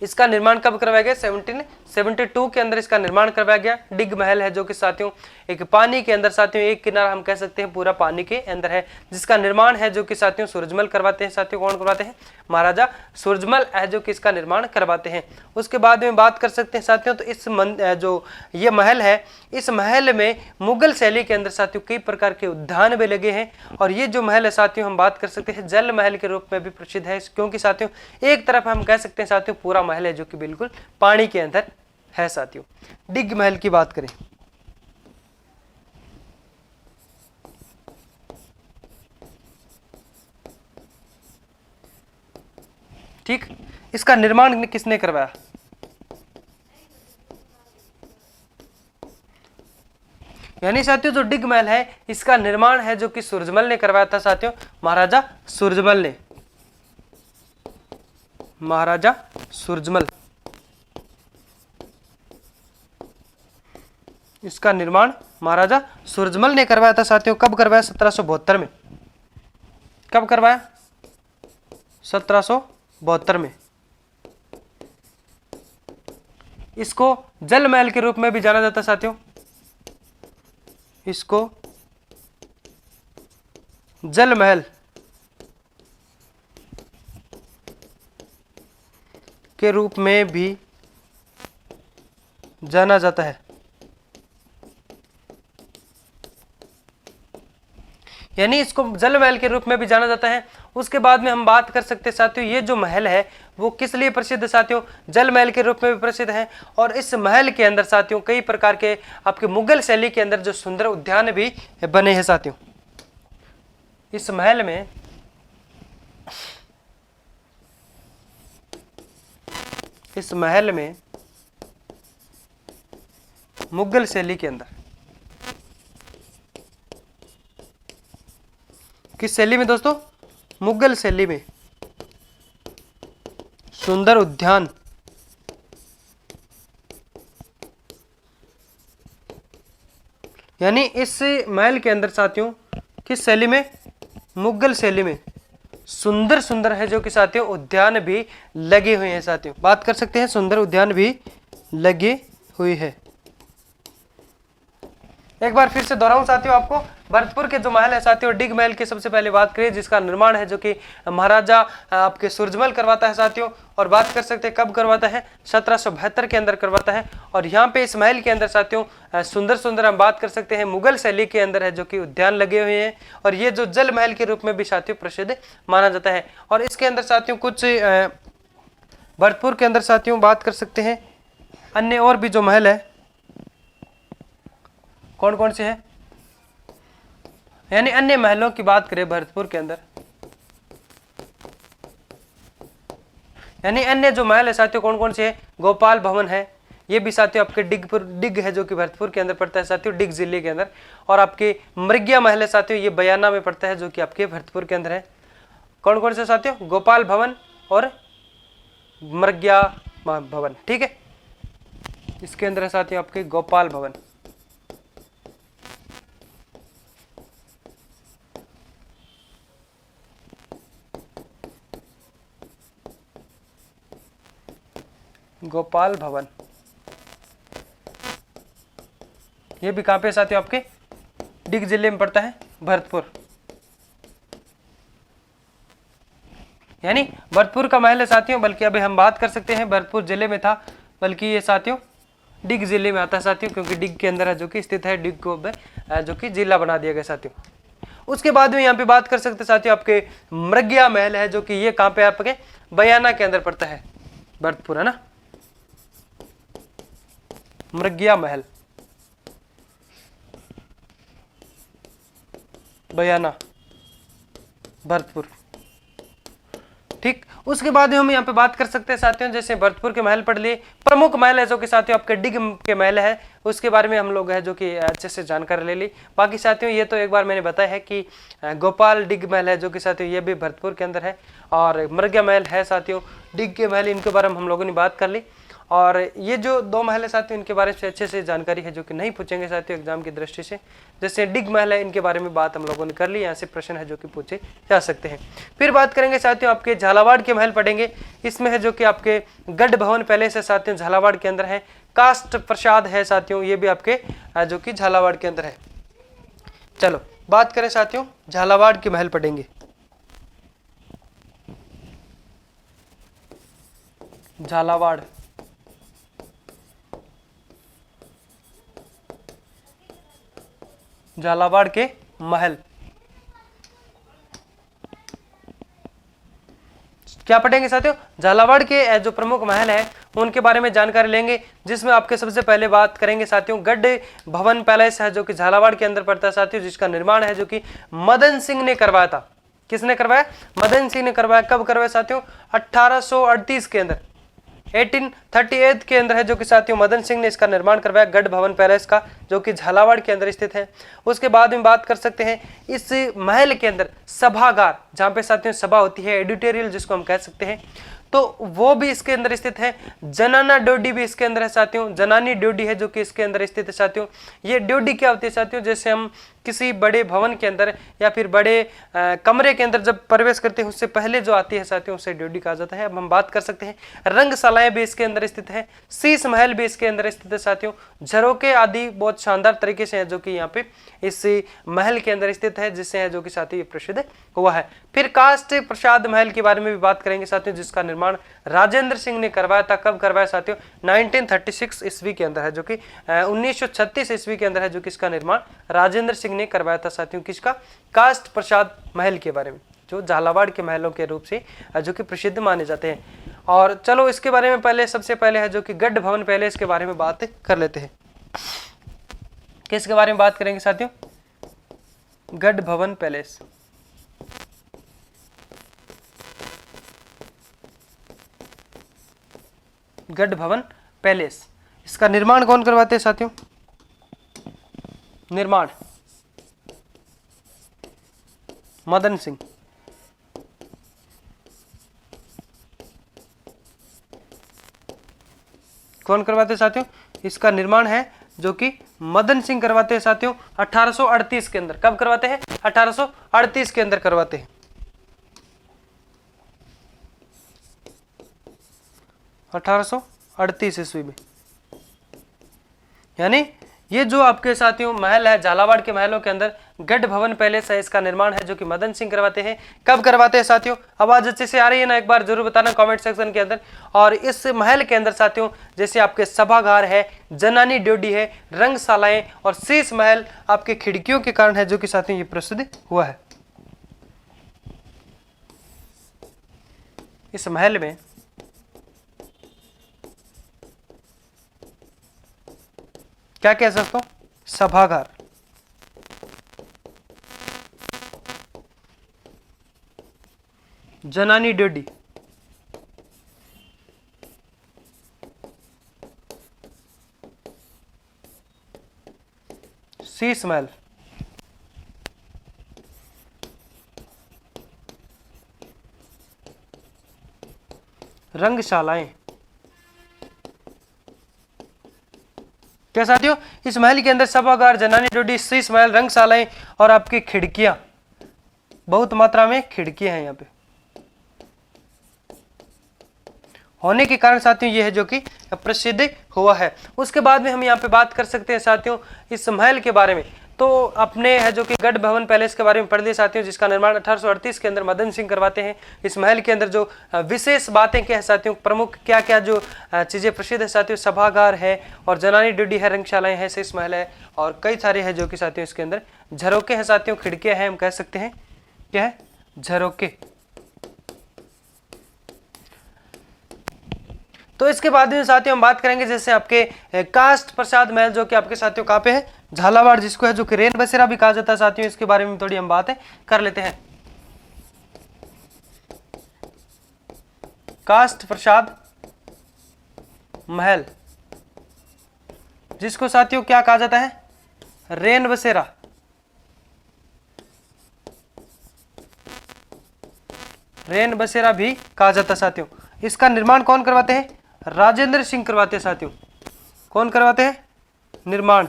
A: इसका निर्माण कब करवाया गया? 1772 के अंदर इसका निर्माण करवाया गया। डिग महल है जो कि साथियों एक पानी के अंदर साथियों, एक किनारा हम कह सकते हैं पूरा पानी के अंदर है, जिसका निर्माण है जो कि साथियों सूरजमल करवाते हैं। साथियों कौन करवाते हैं? महाराजा सूरजमल है जो कि इसका निर्माण करवाते हैं। उसके बाद में बात कर सकते हैं साथियों, तो इस जो ये महल है, इस महल में मुगल शैली के अंदर साथियों कई प्रकार के उद्यान भी लगे हैं। और ये जो महल है साथियों हम बात कर सकते हैं जल महल के रूप में भी प्रसिद्ध है, क्योंकि साथियों एक तरफ हम कह सकते हैं साथियों पूरा महल है जो कि बिल्कुल पानी के अंदर है। साथियों डिग महल की बात करें, ठीक, इसका निर्माण किसने करवाया? यानी साथियों जो डिग महल है इसका निर्माण है जो कि सूरजमल ने करवाया था साथियों, महाराजा सूरजमल ने। महाराजा सूरजमल, इसका निर्माण महाराजा सूरजमल ने करवाया था साथियों। कब करवाया? 1772 में। कब करवाया? 1772 में। इसको जल महल के रूप में भी जाना जाता है साथियों, इसको जल महल के रूप में भी जाना जाता है। यानी इसको जल महल के रूप में भी जाना जाता है। उसके बाद में हम बात कर सकते हैं साथियों ये जो महल है वो किस लिए प्रसिद्ध है? साथियों जल महल के रूप में भी प्रसिद्ध है। और इस महल के अंदर साथियों कई प्रकार के आपके मुगल शैली के अंदर जो सुंदर उद्यान भी बने हैं साथियों। इस महल में मुगल शैली के अंदर, किस शैली में दोस्तों? मुगल शैली में सुंदर उद्यान यानी इस महल के अंदर साथियों किस शैली में? मुगल शैली में सुंदर सुंदर है जो कि साथियों उद्यान भी लगे हुए हैं। साथियों बात कर सकते हैं सुंदर उद्यान भी लगे हुए हैं। एक बार फिर से दोहराऊं साथियों आपको, भरतपुर के जो महल है साथियों डिग महल की सबसे पहले बात करें, जिसका निर्माण है जो कि महाराजा आपके सूरजमल करवाता है साथियों। और बात कर सकते हैं कब करवाता है? 1772 के अंदर करवाता है। और यहाँ पे इस महल के अंदर साथियों सुंदर सुंदर हम बात कर सकते हैं मुगल शैली के अंदर है जो कि उद्यान लगे हुए हैं। और ये जो जल महल के रूप में भी साथियों प्रसिद्ध माना जाता है। और इसके अंदर साथियों कुछ भरतपुर के अंदर साथियों बात कर सकते हैं अन्य और भी जो महल है, कौन कौन से हैं? यानी अन्य महलों की बात करें भरतपुर के अंदर, यानी अन्य जो महल है साथियों कौन कौन से हैं? गोपाल भवन है, ये भी साथियों आपके डिग है जो कि भरतपुर के अंदर पड़ता है साथियों, डिग जिले के अंदर। और आपके मृग्या महल है साथियों, ये बयाना में पड़ता है जो कि आपके भरतपुर के अंदर है। कौन कौन से साथियों? गोपाल भवन और मृग्या भवन, ठीक है। इसके अंदर है साथियों आपके गोपाल भवन। गोपाल भवन ये भी कहां पे साथियों? आपके डिग जिले में पड़ता है, भरतपुर। यानी भरतपुर का महल है साथियों, बल्कि अभी हम बात कर सकते हैं भरतपुर जिले में था, बल्कि ये साथियों डिग जिले में आता है साथियों, क्योंकि डिग के अंदर है जो कि स्थित है, डिग को जो कि जिला बना दिया गया साथियों। उसके बाद में यहाँ पे बात कर सकते हैं साथियों आपके मृग्या महल है जो कि ये कहां पे आपके बयाना के अंदर पड़ता है, भरतपुर है ना। मृग्या महल बयाना भरतपुर, ठीक। उसके बाद हम यहाँ पे बात कर सकते हैं साथियों, जैसे भरतपुर के महल पढ़ लिए, प्रमुख महल है जो कि साथियों आपके डिग के महल है, उसके बारे में हम लोग है जो कि अच्छे से जानकारी ले ली। बाकी साथियों ये तो एक बार मैंने बताया है कि गोपाल डिग महल है जो कि साथियों ये भी भरतपुर के अंदर है, और मृग्या महल है साथियों, डिग के महल, इनके बारे में हम लोगों ने बात कर ली। और ये जो दो महल है साथियों इनके बारे में अच्छे से जानकारी है जो कि नहीं पूछेंगे साथियों एग्जाम की दृष्टि से। जैसे डिग महल है इनके बारे में बात हम लोगों ने कर ली, यहाँ से प्रश्न है जो कि पूछे जा सकते हैं। फिर बात करेंगे साथियों आपके झालावाड़ के महल पढ़ेंगे, इसमें है जो कि आपके गढ़ भवन पैलेस है साथियों झालावाड़ के अंदर है, कास्ट प्रसाद है साथियों ये भी आपके जो कि झालावाड़ के अंदर है। चलो बात करें साथियों झालावाड़ के महल पढ़ेंगे। झालावाड़ झालावाड़ के महल क्या पढ़ेंगे साथियों, झालावाड़ के जो प्रमुख महल है उनके बारे में जानकारी लेंगे, जिसमें आपके सबसे पहले बात करेंगे साथियों गढ़ भवन पैलेस है जो कि झालावाड़ के अंदर पड़ता है साथियों, जिसका निर्माण है जो कि मदन सिंह ने करवाया था। किसने करवाया? मदन सिंह ने करवाया। कब करवाया साथियों? 1838 के अंदर, 1838 के अंदर है जो कि साथियों मदन सिंह ने इसका निर्माण करवाया, गढ़ भवन पैलेस का, जो कि झालावाड़ के अंदर स्थित है। उसके बाद में बात कर सकते हैं इस महल के अंदर सभागार, जहां पे साथियों सभा होती है, एडिटोरियल जिसको हम कह सकते हैं, तो वो भी इसके अंदर स्थित है। जनाना ड्योढ़ी भी इसके अंदर है साथियों, जनानी ड्योढ़ी है जो कि इसके अंदर स्थित है साथियों। ये ड्योढ़ी क्या होती है साथियों? जैसे हम किसी बड़े भवन के अंदर या फिर बड़े कमरे के अंदर जब प्रवेश करते हैं उससे पहले जो आती है साथियों उसे ड्योढ़ी कहा जाता है। अब हम बात कर सकते हैं रंगशालाएं भी इसके अंदर स्थित है, शीश महल भी इसके अंदर स्थित है साथियों, झरोके आदि बहुत शानदार तरीके से है जो कि यहाँ पे इस महल के अंदर स्थित है, जिससे है जो कि साथियों प्रसिद्ध हुआ है। फिर कास्ट प्रसाद महल के बारे में भी बात करेंगे साथियों, जिसका निर्माण राजेंद्र सिंह ने करवाया था। कब करवाया साथियों? 1936 ईस्वी के अंदर है जो कि 1936 ईस्वी के अंदर है जो कि इसका निर्माण राजेंद्र सिंह ने करवाया था साथियों। किसका? कास्ट प्रसाद महल के बारे में, जो झालावाड़ के महलों के रूप से जो कि प्रसिद्ध माने जाते हैं। और चलो इसके बारे में पहले सबसे पहले है जो कि गढ़ भवन पैलेस के बारे में बात कर लेते हैं। किसके बारे में बात करेंगे साथियों? गढ़ भवन पैलेस। गढ़ भवन पैलेस, इसका निर्माण कौन करवाते हैं साथियों? निर्माण मदन सिंह। कौन करवाते हैं साथियों? इसका निर्माण है जो कि मदन सिंह करवाते हैं साथियों 1838 के अंदर। कब करवाते हैं? 1838 के अंदर करवाते हैं। 1838 ईस्वी में। यानी ये जो आपके साथियों महल है झालावाड़ के महलों के अंदर गढ़ भवन पैलेस है, इसका निर्माण है जो कि मदन सिंह करवाते हैं। कब करवाते हैं साथियों? आवाज अच्छे से आ रही है ना? एक बार जरूर बताना कमेंट सेक्शन के अंदर। और इस महल के अंदर साथियों जैसे आपके सभागार है, जनानी ड्योढ़ी है, रंगशालाएं और शीश महल आपके खिड़कियों के कारण है जो कि साथियों ये प्रसिद्ध हुआ है। इस महल में क्या कह सकता हूं? सभागार, जनानी ड्योढ़ी, शीश महल, रंगशालाएं। क्या साथियों? इस महल के अंदर सभागार, जनानी ड्योढ़ी, शीश महल, रंगशालाएं और आपकी खिड़कियां, बहुत मात्रा में खिड़कियां हैं यहाँ पे होने के कारण साथियों ये है जो कि प्रसिद्ध हुआ है। उसके बाद में हम यहाँ पे बात कर सकते हैं साथियों इस महल के बारे में। तो अपने है जो कि गढ़ भवन पैलेस के बारे में पढ़ लिया साथियों, जिसका निर्माण 1838 के अंदर मदन सिंह करवाते हैं। इस महल के अंदर जो विशेष बातें क्या है साथियों, प्रमुख क्या क्या जो चीज़ें प्रसिद्ध है साथियों, सभागार है और जनानी ड्योढ़ी है, रंगशालाएं हैं, शीश महल है और कई सारे हैं जो कि साथियों इसके अंदर झरोके हैं साथियों, खिड़कियां हैं, हम कह सकते हैं क्या है? झरोके। तो इसके बाद में साथियों हम बात करेंगे जैसे आपके कास्ट प्रसाद महल जो कि आपके साथियों कहाँ पे है? झालावाड़, जिसको है जो कि रेन बसेरा भी कहा जाता है साथियों। इसके बारे में थोड़ी हम बातें कर लेते हैं। कास्ट प्रसाद महल, जिसको साथियों क्या कहा जाता है, रेन बसेरा। रेन बसेरा भी कहा जाता है साथियों। इसका निर्माण कौन करवाते हैं, राजेंद्र सिंह करवाते हैं साथियों। कौन करवाते हैं, निर्माण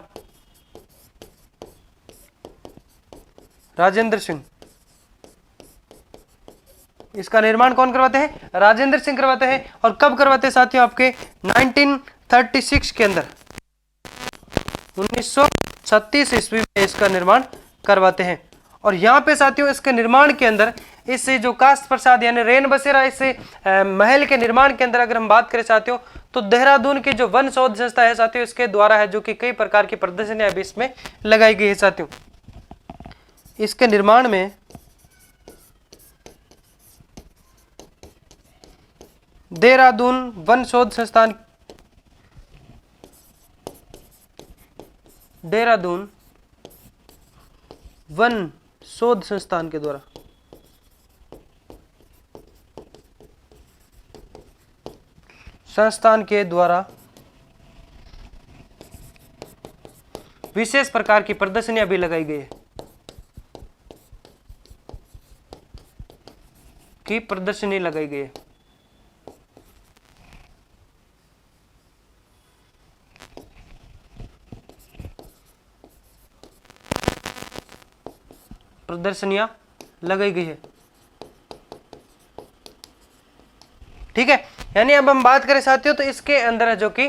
A: राजेंद्र सिंह। इसका निर्माण कौन करवाते हैं, राजेंद्र सिंह करवाते हैं। और कब करवाते हैं साथियों, आपके 1936 के अंदर, 1936 ईस्वी में इसका निर्माण करवाते हैं। और यहाँ पे साथियों इसके निर्माण के अंदर इससे जो कास्ट प्रसाद यानी रेन बसेरा इससे महल के निर्माण के अंदर अगर हम बात करें साथियों, तो देहरादून की जो वन शोध संस्था है साथियों, इसके द्वारा है, जो कि कई प्रकार की प्रदर्शनियां भी इसमें लगाई गई है साथियों। इसके निर्माण में देहरादून वन शोध संस्थान, देहरादून वन शोध संस्थान के द्वारा विशेष प्रकार की प्रदर्शनियां भी लगाई गई है, की प्रदर्शनी लगाई गई है। प्रदर्शनियां लगाई गई है, ठीक है। यानी अब हम बात करें साथियों, तो इसके अंदर है जो कि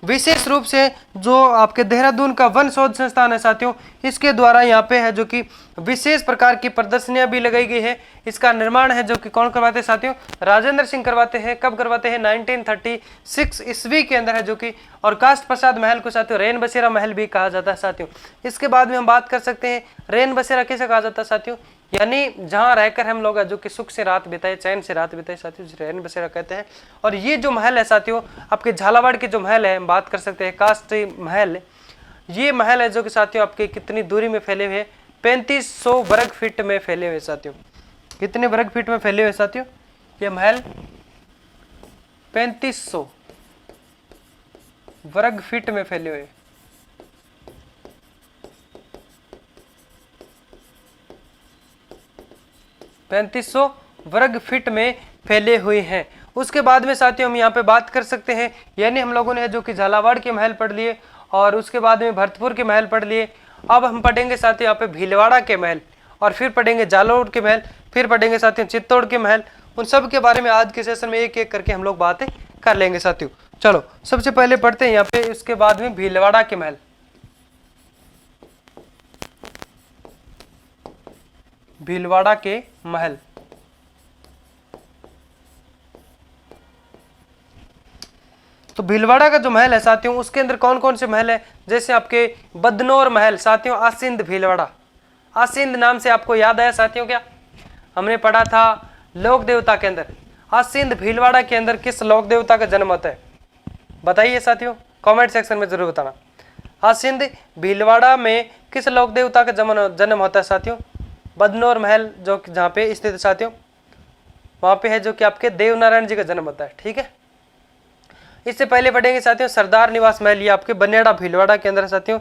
A: विशेष रूप से जो आपके देहरादून का वन शोध संस्थान है साथियों, इसके द्वारा यहाँ पे है जो कि विशेष प्रकार की प्रदर्शनियां भी लगाई गई है। इसका निर्माण है जो कि कौन करवाते हैं साथियों, राजेंद्र सिंह करवाते हैं। कब करवाते हैं, 1936 ईस्वी के अंदर है जो कि। और कास्ट प्रसाद महल को साथियों रेन बसेरा महल भी कहा जाता है साथियों। इसके बाद में हम बात कर सकते हैं रेन बसेरा किसे कहा जाता है साथियों, यानी जहां रहकर हम लोग जो कि सुख से रात बिताए, चैन से रात बिताए साथियों, रेन बसेरा कहते हैं। और ये जो महल है साथियों, आपके झालावाड़ के जो महल है, हम बात कर सकते हैं कास्ट महल। ये महल है जो कि साथियों आपके कितनी दूरी में फैले हुए, 3500 वर्ग फीट में फैले हुए साथियों। कितने वर्ग फीट में फैले हुए साथियों, ये महल 3500 वर्ग फीट में फैले हुए। 3500 वर्ग फीट में फैले हुए हैं। उसके बाद में साथियों हम यहाँ पे बात कर सकते हैं, यानी हम लोगों ने जो कि झालावाड़ के महल पढ़ लिए और उसके बाद में भरतपुर के महल पढ़ लिए। अब हम पढ़ेंगे साथियों यहाँ पे भीलवाड़ा के महल, और फिर पढ़ेंगे जालोर के महल, फिर पढ़ेंगे साथियों चित्तौड़ के महल। उन सब के बारे में आज के सेशन में एक एक करके हम लोग बातें कर लेंगे साथियों। चलो सबसे पहले पढ़ते हैं यहाँ पे, इसके बाद में भीलवाड़ा के महल। भीलवाड़ा के महल, तो भीलवाड़ा का जो महल है साथियों, उसके अंदर कौन कौन से महल है, जैसे आपके बदनौर महल साथियों, आसिंद भीलवाड़ा। आसिंद नाम से आपको याद आया साथियों, क्या हमने पढ़ा था लोक देवता के अंदर। आसिंद भीलवाड़ा के अंदर किस लोक देवता का जन्म होता है, बताइए साथियों, कमेंट सेक्शन में जरूर बताना। आसिंद भीलवाड़ा में किस लोक देवता का जन्म होता है साथियों, बदनौर महल जो जहाँ पे स्थित है साथियों, वहां पे है जो कि आपके देवनारायण जी का जन्म होता है, ठीक है। इससे पहले पढ़ेंगे साथियों सरदार निवास महल, ये आपके बनेड़ा भीलवाड़ा के अंदर साथियों।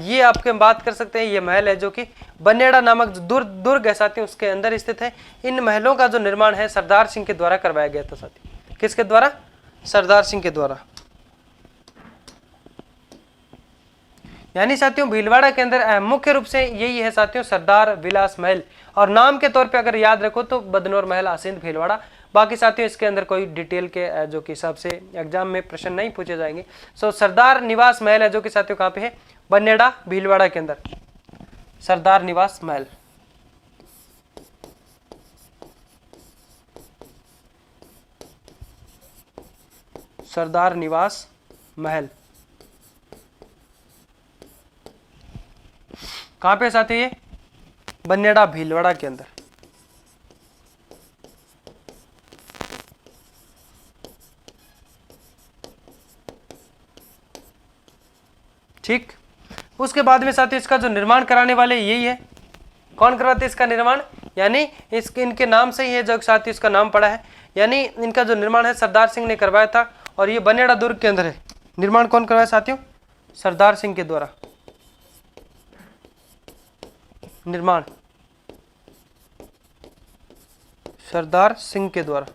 A: ये आपके हम बात कर सकते हैं, ये महल है जो कि बनेड़ा नामक जो दुर्ग है साथियों, उसके अंदर स्थित है। इन महलों का जो निर्माण है सरदार सिंह के द्वारा करवाया गया था साथियों। किसके द्वारा, सरदार सिंह के द्वारा। यानी साथियों भीलवाड़ा के अंदर मुख्य रूप से यही है साथियों, सरदार विलास महल। और नाम के तौर पे अगर याद रखो तो बदनौर महल, आसिंद भीलवाड़ा। बाकी साथियों इसके अंदर कोई डिटेल के जो कि हिसाब से एग्जाम में प्रश्न नहीं पूछे जाएंगे। सो सरदार निवास महल है जो कि साथियों कहाँ पे है, बनेड़ा भीलवाड़ा के अंदर, सरदार निवास महल। सरदार निवास महल कहाँ पे साथियों, ये बनेड़ा भीलवाड़ा के अंदर। ठीक, उसके बाद में साथियों इसका जो निर्माण कराने वाले यही है। कौन करवाते इसका निर्माण, यानी इनके नाम से ही है जो साथियों इसका नाम पड़ा है। यानी इनका जो निर्माण है सरदार सिंह ने करवाया था। और ये बनेड़ा दुर्ग के अंदर है। निर्माण कौन करवाया साथियों? सरदार सिंह के द्वारा निर्माण, सरदार सिंह के द्वारा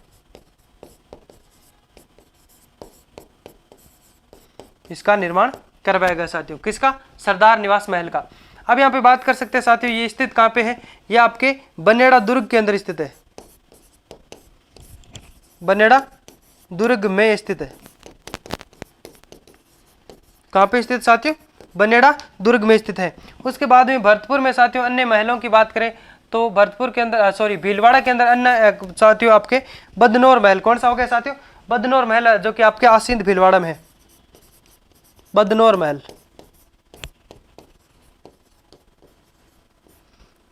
A: इसका निर्माण करवाया गया साथियों। किसका? सरदार निवास महल का। अब यहाँ पे बात कर सकते हैं साथियों, ये स्थित कहाँ पे है? ये आपके बनेड़ा दुर्ग के अंदर स्थित है, बनेड़ा दुर्ग में स्थित है। कहाँ पे स्थित साथियों? बनेड़ा दुर्ग में स्थित है। उसके बाद में भरतपुर में साथियों अन्य महलों की बात करें तो भरतपुर के अंदर भीलवाड़ा के अंदर अन्य साथियों आपके बदनौर महल। कौन सा हो गया साथियों? बदनौर महल, जो कि आपके आसिंद भीलवाड़ा में है, बदनौर महल।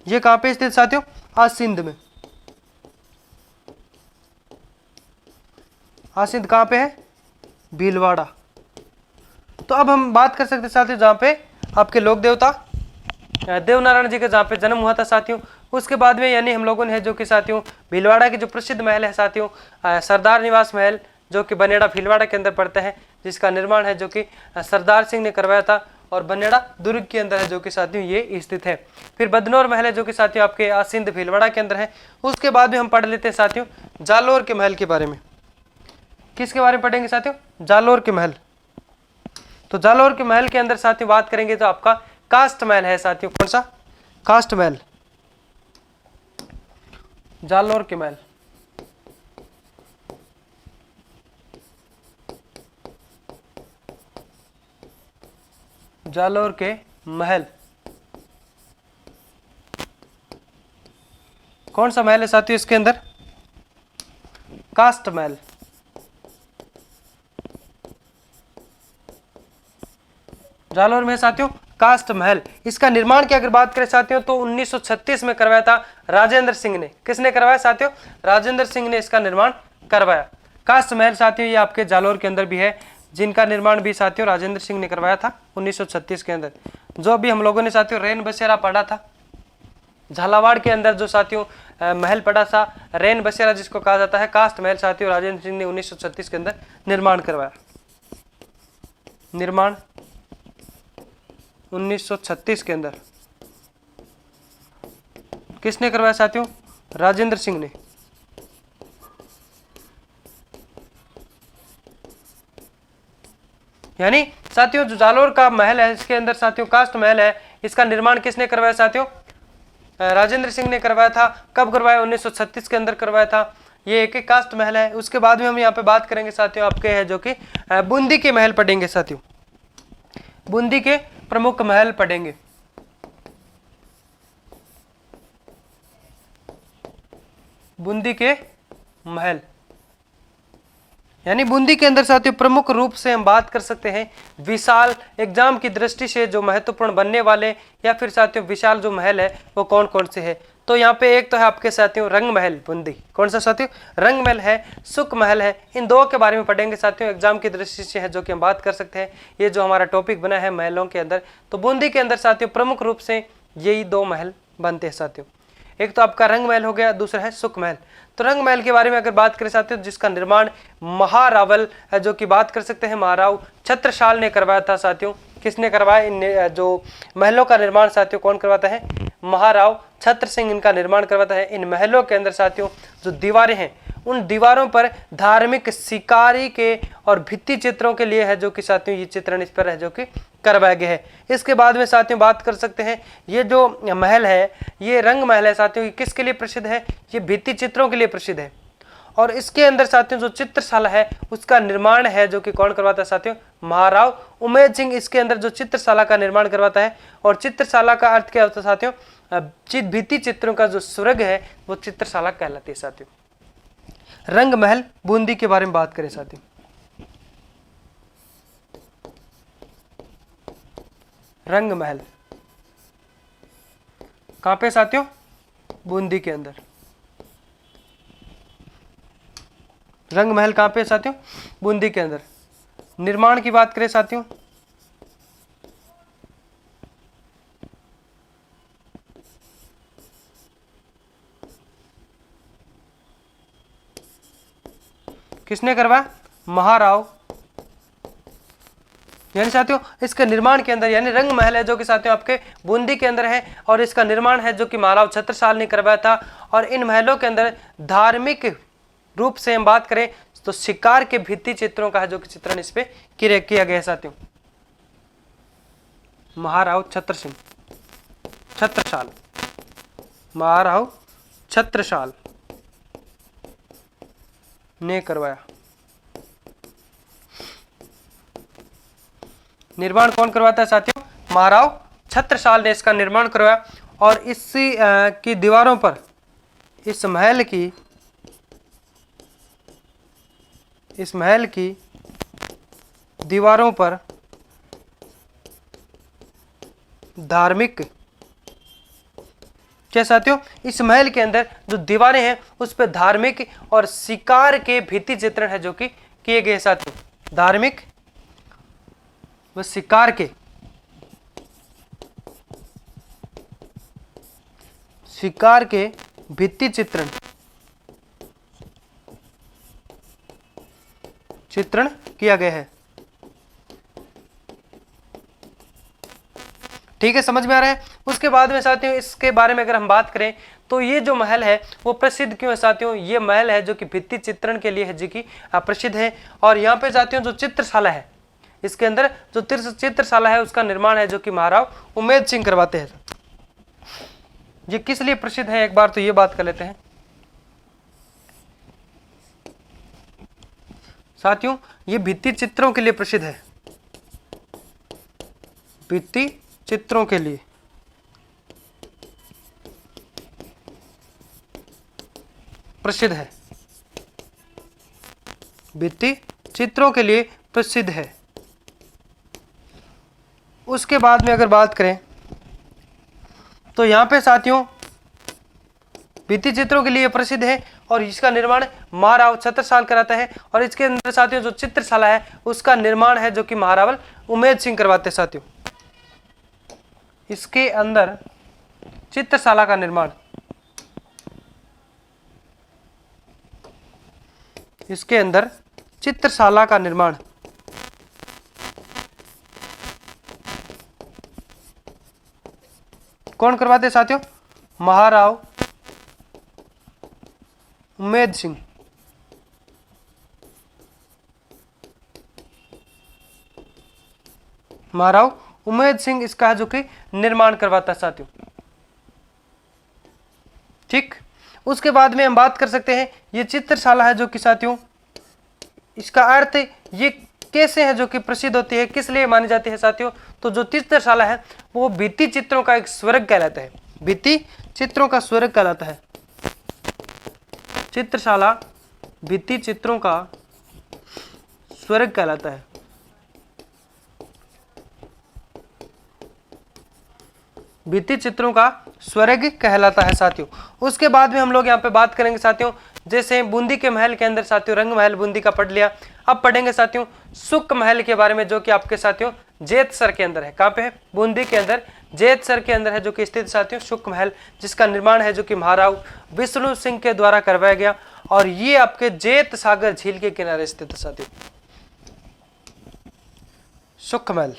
A: ये कहां पे स्थित साथियों? आसिंद में। आसिंद कहां पे है? भीलवाड़ा। तो अब हम बात कर सकते हैं साथियों जहां पे आपके लोक देवता देवनारायण जी का जहाँ पे जन्म हुआ था साथियों। उसके बाद में यानी हम लोगों ने जो कि साथियों भीलवाड़ा की जो प्रसिद्ध महल है साथियों सरदार निवास महल, जो कि बनेड़ा भीलवाड़ा के अंदर पड़ता है, जिसका निर्माण है जो कि सरदार सिंह ने करवाया था, और बनेड़ा दुर्ग के अंदर है जो कि साथियों ये स्थित है। फिर बदनौर महल है जो कि साथियों आपके आसिंद भीलवाड़ा के अंदर है। उसके बाद में हम पढ़ लेते हैं साथियों जालोर के महल के बारे में। किसके बारे में पढ़ेंगे साथियों? जालोर के महल। तो जालोर के महल के अंदर साथियों बात करेंगे तो आपका कास्ट महल है साथियों। कौन सा? कास्ट महल, जालोर के महल। जालोर के महल कौन सा महल है साथियों? इसके अंदर कास्ट महल। जालोर में साथियों कास्ट महल। इसका निर्माण की अगर बात करें साथियों तो 1936 में करवाया था राजेंद्र सिंह ने। किसने करवाया साथियों? राजेंद्र सिंह ने इसका निर्माण करवाया। कास्ट महल साथियों ये आपके जालोर के अंदर भी है, जिनका निर्माण भी साथियों राजेंद्र सिंह ने करवाया था 1936 के अंदर। जो भी हम लोगों ने साथियों रैन बसेरा पढ़ा था, झालावाड़ के अंदर जो साथियों महल पड़ा था रैन बसेरा, जिसको कहा जाता है कास्ट महल, साथियों राजेंद्र सिंह ने 1936 के अंदर निर्माण करवाया। निर्माण 1936 के अंदर किसने करवाया साथियों? राजेंद्र सिंह ने। यानी साथियों जो जालोर का महल है इसके अंदर साथियों कास्ट महल है, इसका निर्माण किसने करवाया साथियों? राजेंद्र सिंह ने करवाया था। कब करवाया? 1936 के अंदर करवाया था। ये एक कास्ट महल है। उसके बाद में हम यहाँ पे बात करेंगे साथियों आपके है जो कि बूंदी के महल पढ़ेंगे साथियों। बूंदी के प्रमुख महल पढ़ेंगे। बूंदी के महल यानी बूंदी के अंदर साथियों प्रमुख रूप से हम बात कर सकते हैं विशाल, एग्जाम की दृष्टि से जो महत्वपूर्ण बनने वाले या फिर साथियों विशाल जो महल है वो कौन कौन से है। तो यहाँ पे एक तो है आपके साथियों रंग महल बूंदी। कौन सा साथियों? रंग महल है, सुख महल है। इन दो के बारे में पढ़ेंगे साथियों, एग्जाम की दृष्टि से है जो कि हम बात कर सकते हैं। ये जो हमारा टॉपिक बना है महलों के अंदर, तो बूंदी के अंदर साथियों प्रमुख रूप से यही दो महल बनते हैं साथियों। एक तो आपका रंग महल हो गया, दूसरा है सुख महल। तो रंग महल के बारे में अगर बात करें साथियों, जिसका निर्माण महारावल है जो कि बात कर सकते हैं महाराव छत्रसाल ने करवाया था साथियों। किसने करवाया? इन जो महलों का निर्माण साथियों कौन करवाता है? महाराव छत्र सिंह इनका निर्माण करवाता है। इन महलों के अंदर साथियों जो दीवारें हैं उन दीवारों पर धार्मिक शिकारी के और भित्ति चित्रों के लिए है जो कि साथियों ये चित्रण इस पर है जो कि करवाया गया है। इसके बाद में साथियों बात कर सकते हैं ये जो महल है ये रंग महल है साथियों, ये किसके लिए प्रसिद्ध है? ये भित्ति चित्रों के लिए प्रसिद्ध है। और इसके अंदर साथियों जो चित्रशाला है उसका निर्माण है जो कि कौन करवाता है साथियों? महाराव उमेद सिंह इसके अंदर जो चित्रशाला का निर्माण करवाता है। और चित्रशाला का अर्थ क्या होता है साथियों? भित्ति चित्रों का जो स्वर्ग है वो चित्रशाला कहलाती है साथियों। रंग महल बूंदी के बारे में बात करें साथियों। रंग महल कहां पे साथियों? बूंदी के अंदर। रंग महल कहां पे साथियों? बूंदी के अंदर। निर्माण की बात करें साथियों, किसने करवाया? महाराव यानी साथियों इसके निर्माण के अंदर, यानी रंग महल है जो कि साथियों आपके बूंदी के अंदर है, और इसका निर्माण है जो कि महाराव छत्रसाल ने करवाया था। और इन महलों के अंदर धार्मिक रूप से हम बात करें तो शिकार के भित्ति चित्रों का है जो कि चित्रण इस पे किया गया है साथियों। महाराव छत्रसाल महाराव छत्रसाल ने करवाया। निर्माण कौन करवाता है साथियों? महाराव छत्रसाल ने इसका निर्माण करवाया। और इसी की दीवारों पर, इस महल की दीवारों पर धार्मिक, क्या साथियों, इस महल के अंदर जो दीवारें हैं उस पर धार्मिक और शिकार के भित्ति चित्रण है जो कि किए गए साथियों। धार्मिक व शिकार के भित्ति चित्रण किया गया है। ठीक है, समझ में आ रहा है। उसके बाद में साथियों इसके बारे में अगर हम बात करें तो ये जो महल है वो प्रसिद्ध क्यों है साथियों? ये महल है जो कि भित्ति चित्रण के लिए है जो कि प्रसिद्ध है। और यहाँ पे साथियों जो चित्रशाला है, इसके अंदर जो चित्रशाला है उसका निर्माण है जो कि महाराव उमेद सिंह करवाते हैं। ये किस लिए प्रसिद्ध है एक बार तो ये बात कर लेते हैं साथियों। ये भित्ति चित्रों के लिए प्रसिद्ध है, भित्ति चित्रों के लिए प्रसिद्ध है, भित्ति चित्रों के लिए प्रसिद्ध है। उसके बाद में अगर बात करें तो यहाँ पे साथियों भित्ति चित्रों के लिए प्रसिद्ध है और इसका निर्माण महाराव छत्रसाल कराता है। और इसके अंदर साथियों जो चित्रशाला है उसका निर्माण है जो कि महारावल उमेद सिंह करवाते हैं साथियों। इसके अंदर चित्रशाला का निर्माण, इसके अंदर चित्रशाला का निर्माण कौन करवाते हैं साथियों? महाराव उमेद सिंह। महाराव उमेद सिंह इसका जो कि निर्माण करवाता है साथियों। ठीक, उसके बाद में हम बात कर सकते हैं ये चित्रशाला है जो कि साथियों इसका अर्थ ये कैसे है जो कि प्रसिद्ध होती है, किस लिए मानी जाती है साथियों? तो जो चित्रशाला है वो भित्ति चित्रों का एक स्वर्ग कहलाता है, भित्ति चित्रों का स्वर्ग कहलाता है। चित्रशाला भित्ति चित्रों का स्वर्ग कहलाता है। भित्ति चित्रों का स्वर्ग कहलाता है साथियों। उसके बाद में हम लोग यहाँ पे बात करेंगे साथियों, जैसे बूंदी के महल के अंदर साथियों रंग महल बूंदी का पढ़ लिया। अब पढ़ेंगे साथियों सुक महल के बारे में जो कि आपके साथियों जेतसर के अंदर है। कहाँ पे है? बूंदी के अंदर जेतसर के अंदर है जो कि स्थित साथियों सुक महल, जिसका निर्माण है जो कि महाराव विष्णु सिंह के द्वारा करवाया गया। और ये आपके जेत सागर झील के किनारे स्थित है साथियों सुक महल।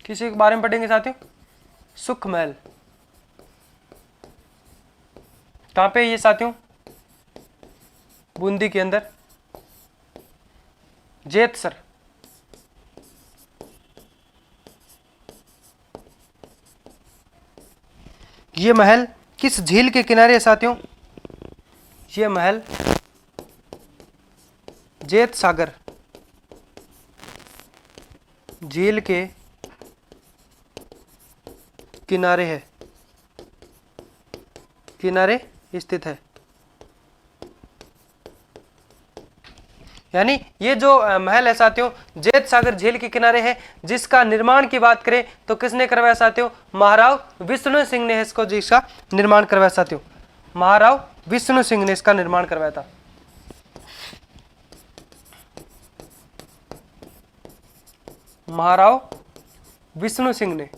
A: किसी के बारे में पढ़ेंगे साथियों सुख महल। कहां पे ये साथियों? बूंदी के अंदर जेतसर। ये महल किस झील के किनारे है साथियों? ये महल जेत सागर झील के किनारे है, किनारे स्थित है। यानी ये जो महल है साथियों जेत सागर झील के किनारे है, जिसका निर्माण की बात करें तो किसने करवाया साथियों? महाराव विष्णु सिंह ने इसको जिसका निर्माण करवाया साथियों। महाराव विष्णु सिंह ने इसका निर्माण करवाया था। महाराव विष्णु सिंह ने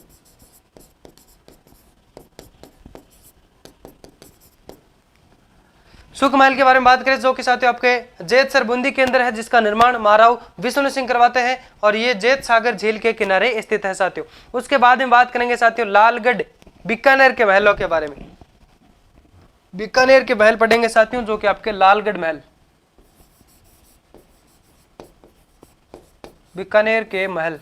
A: सुख महल के बारे में बात करें जो कि साथियों आपके जैतसर बूंदी के अंदर है, जिसका निर्माण महाराव विष्णु सिंह करवाते हैं और ये जैत सागर झील के किनारे स्थित है साथियों। उसके बाद में बात करेंगे साथियों लालगढ़ बीकानेर के महलों के बारे में। बीकानेर के महल पढ़ेंगे साथियों जो कि आपके लालगढ़ महल, बीकानेर के महल।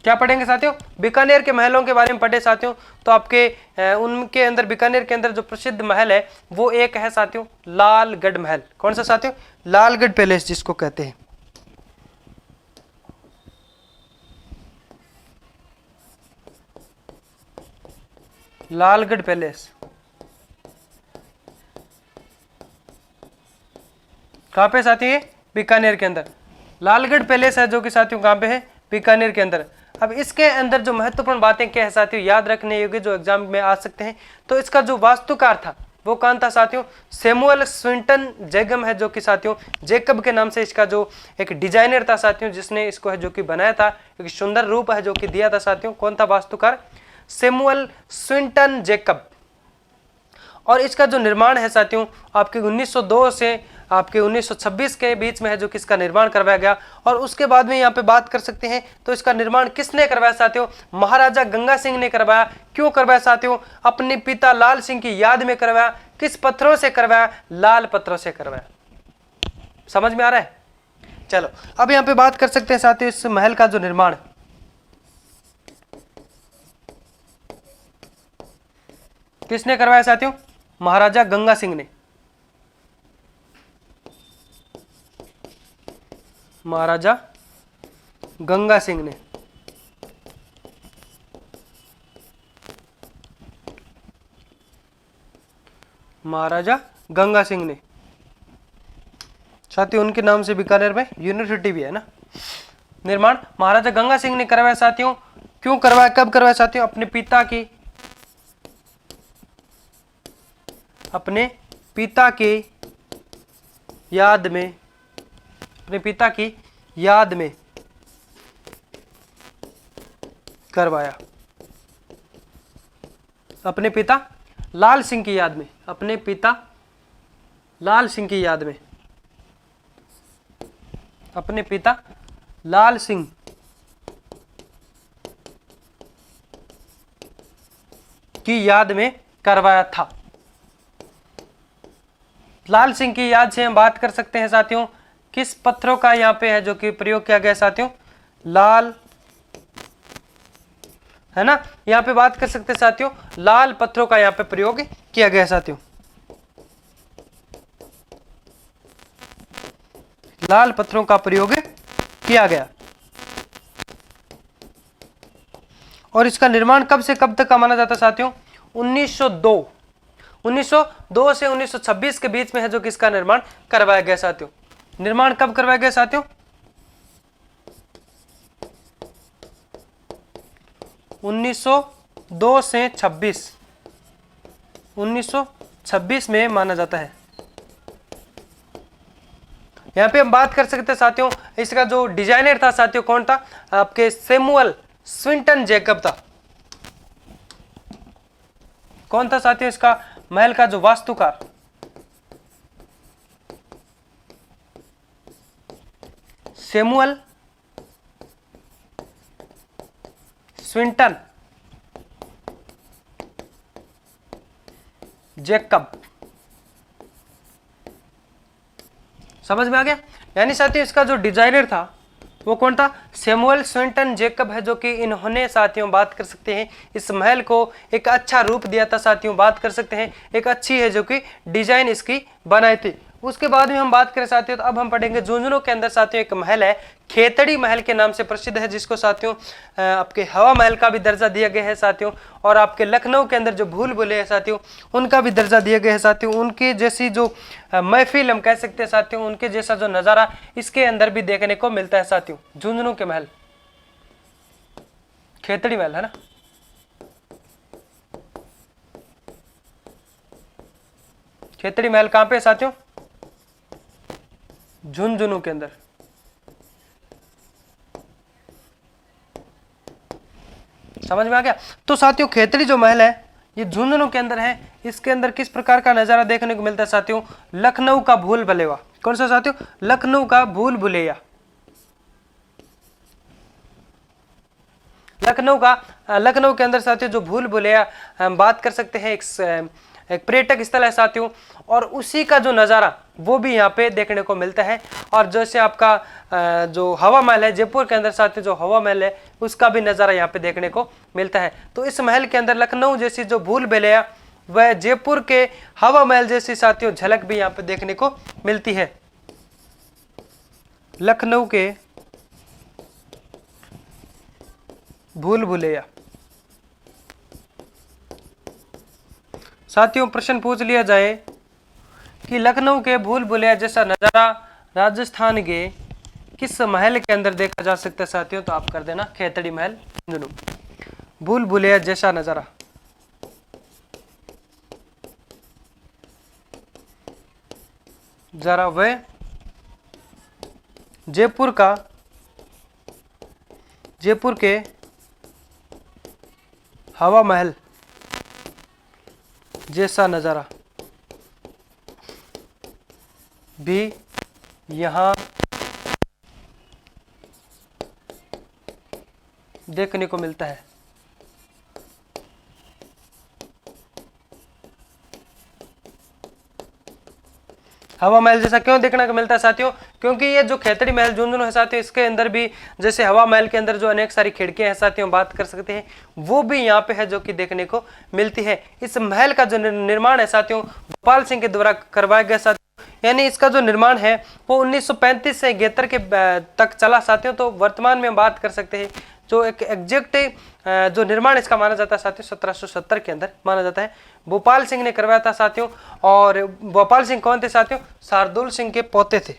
A: क्या पढ़ेंगे साथियों? बीकानेर के महलों के बारे में पढ़े साथियों। तो आपके उनके अंदर बीकानेर के अंदर जो प्रसिद्ध महल है वो एक है साथियों लालगढ़ महल। कौन सा साथियों? लालगढ़ पैलेस जिसको कहते हैं। लालगढ़ पैलेस कहां पे साथियों? ये बीकानेर के अंदर लालगढ़ पैलेस है जो कि साथियों कहां पे है? बीकानेर के अंदर। अब इसके अंदर जो महत्वपूर्ण बातें क्या है साथियों याद रखने योग्य जो एग्जाम में आ सकते हैं, तो इसका जो वास्तुकार था वो कौन था साथियों? सैमुअल स्विंटन जेगम है जो कि साथियों जेकब के नाम से इसका जो एक डिजाइनर था साथियों जिसने इसको है जो कि बनाया था, एक सुंदर रूप है जो कि दिया था साथियों। कौन था वास्तुकार? Samuel Swinton Jacob. और इसका जो निर्माण है साथियों आपके 1902 से आपके 1926 के बीच में है जो कि इसका निर्माण करवाया गया। और उसके बाद में यहाँ पे बात कर सकते हैं तो इसका निर्माण किसने करवाया साथियों? महाराजा गंगा सिंह ने करवाया। क्यों करवाया साथियों? अपने पिता लाल सिंह की याद में करवाया। किस पत्थरों से करवाया? लाल पत्थरों से करवाया। समझ में आ रहा है? चलो अब यहाँ पे बात कर सकते हैं साथियों इस महल का जो निर्माण किसने करवाया साथियों? महाराजा गंगा सिंह ने। महाराजा गंगा सिंह ने। महाराजा गंगा सिंह ने साथियों उनके नाम से बीकानेर में यूनिवर्सिटी भी है ना। निर्माण महाराजा गंगा सिंह ने करवाया साथियों। क्यों करवाया, कब करवाया साथियों? अपने पिता की याद में, अपने पिता की याद में करवाया। अपने पिता लाल सिंह की याद में, अपने पिता लाल सिंह की याद में, अपने पिता लाल सिंह की याद में करवाया था। लाल सिंह की याद से हम बात कर सकते हैं साथियों किस पत्थरों का यहाँ पे है जो कि प्रयोग किया गया साथियों? लाल, है ना। यहाँ पे बात कर सकते हैं साथियों लाल पत्थरों का यहाँ पे प्रयोग किया गया साथियों। लाल पत्थरों का प्रयोग किया गया। और इसका निर्माण कब से कब तक का माना जाता है साथियों? 1902 से 1926 के बीच में है जो कि इसका निर्माण करवाया गया साथियों। निर्माण कब करवाया गया साथियों? 1902 से 1926 में माना जाता है। यहां पे हम बात कर सकते हैं साथियों इसका जो डिजाइनर था साथियों कौन था? आपके सैमुअल स्विंटन जेकब था। कौन था साथियों इसका महल का जो वास्तुकार? Samuel Swinton Jacob. समझ में आ गया? यानी साथियों इसका जो डिजाइनर था वो कौन था? सैमुअल स्विंटन जेकब है जो कि इन्होंने साथियों बात कर सकते हैं इस महल को एक अच्छा रूप दिया था साथियों। बात कर सकते हैं एक अच्छी है जो कि डिजाइन इसकी बनाई थी। उसके बाद में हम बात करें साथियों तो अब हम पढ़ेंगे झुंझुनू के अंदर साथियों एक महल है खेतड़ी महल के नाम से प्रसिद्ध है जिसको साथियों आपके हवा महल का भी दर्जा दिया गया है साथियों। और आपके लखनऊ के अंदर जो भूल भुलैया है साथियों उनका भी दर्जा दिया गया है साथियों। उनके जैसी जो महफिल हम कह सकते हैं साथियों, उनके जैसा जो नज़ारा इसके अंदर भी देखने को मिलता है साथियों। झुंझुनू के महल खेतड़ी महल है ना। खेतड़ी महल कहां पे है साथियों? झुंझुनू के अंदर। समझ में आ गया। तो साथियों खेतड़ी जो महल है ये झुंझुनू के अंदर है। इसके अंदर किस प्रकार का नजारा देखने को मिलता है साथियों, लखनऊ का भूल भुलैया। कौन सा साथियों, लखनऊ का भूल भुलैया। लखनऊ के अंदर साथियों जो भूल भुलैया हम बात कर सकते हैं, एक पर्यटक स्थल है साथियों, और उसी का जो नज़ारा वो भी यहाँ पे देखने को मिलता है। और जैसे आपका जो हवा महल है जयपुर के अंदर साथियों, जो हवा महल है उसका भी नज़ारा यहाँ पे देखने को मिलता है। तो इस महल के अंदर लखनऊ जैसी जो भूल भुलैया वह जयपुर के हवा महल जैसी साथियों झलक भी यहाँ पे देखने को मिलती है। लखनऊ के भूल भुलैया। साथियों प्रश्न पूछ लिया जाए कि लखनऊ के भूल भुलैया जैसा नज़ारा राजस्थान के किस महल के अंदर देखा जा सकता है साथियों, तो आप कर देना खेतड़ी महल झुंझुनू। भूल भुलैया जैसा नज़ारा जरा वह जयपुर के हवा महल जैसा नज़ारा भी यहाँ देखने को मिलता है। हवा महल जैसा क्यों देखने को मिलता है साथियों, क्योंकि ये जो खेतड़ी महल झुंझुनू है साथियों इसके अंदर भी जैसे हवा महल के अंदर जो अनेक सारी खिड़कियां हैं साथियों बात कर सकते हैं, वो भी यहाँ पे है जो कि देखने को मिलती है। इस महल का जो निर्माण है साथियों भोपाल सिंह के द्वारा करवाया गया साथियों, यानी इसका जो निर्माण है वो 1935 से 71 के तक चला साथियों। तो वर्तमान में हम बात कर सकते हैं जो एक एग्जैक्ट जो निर्माण इसका माना जाता है साथियों 1770 के अंदर माना जाता है। भोपाल सिंह ने करवाया था साथियों, और भोपाल सिंह कौन थे साथियों, शार्दुल सिंह के पोते थे।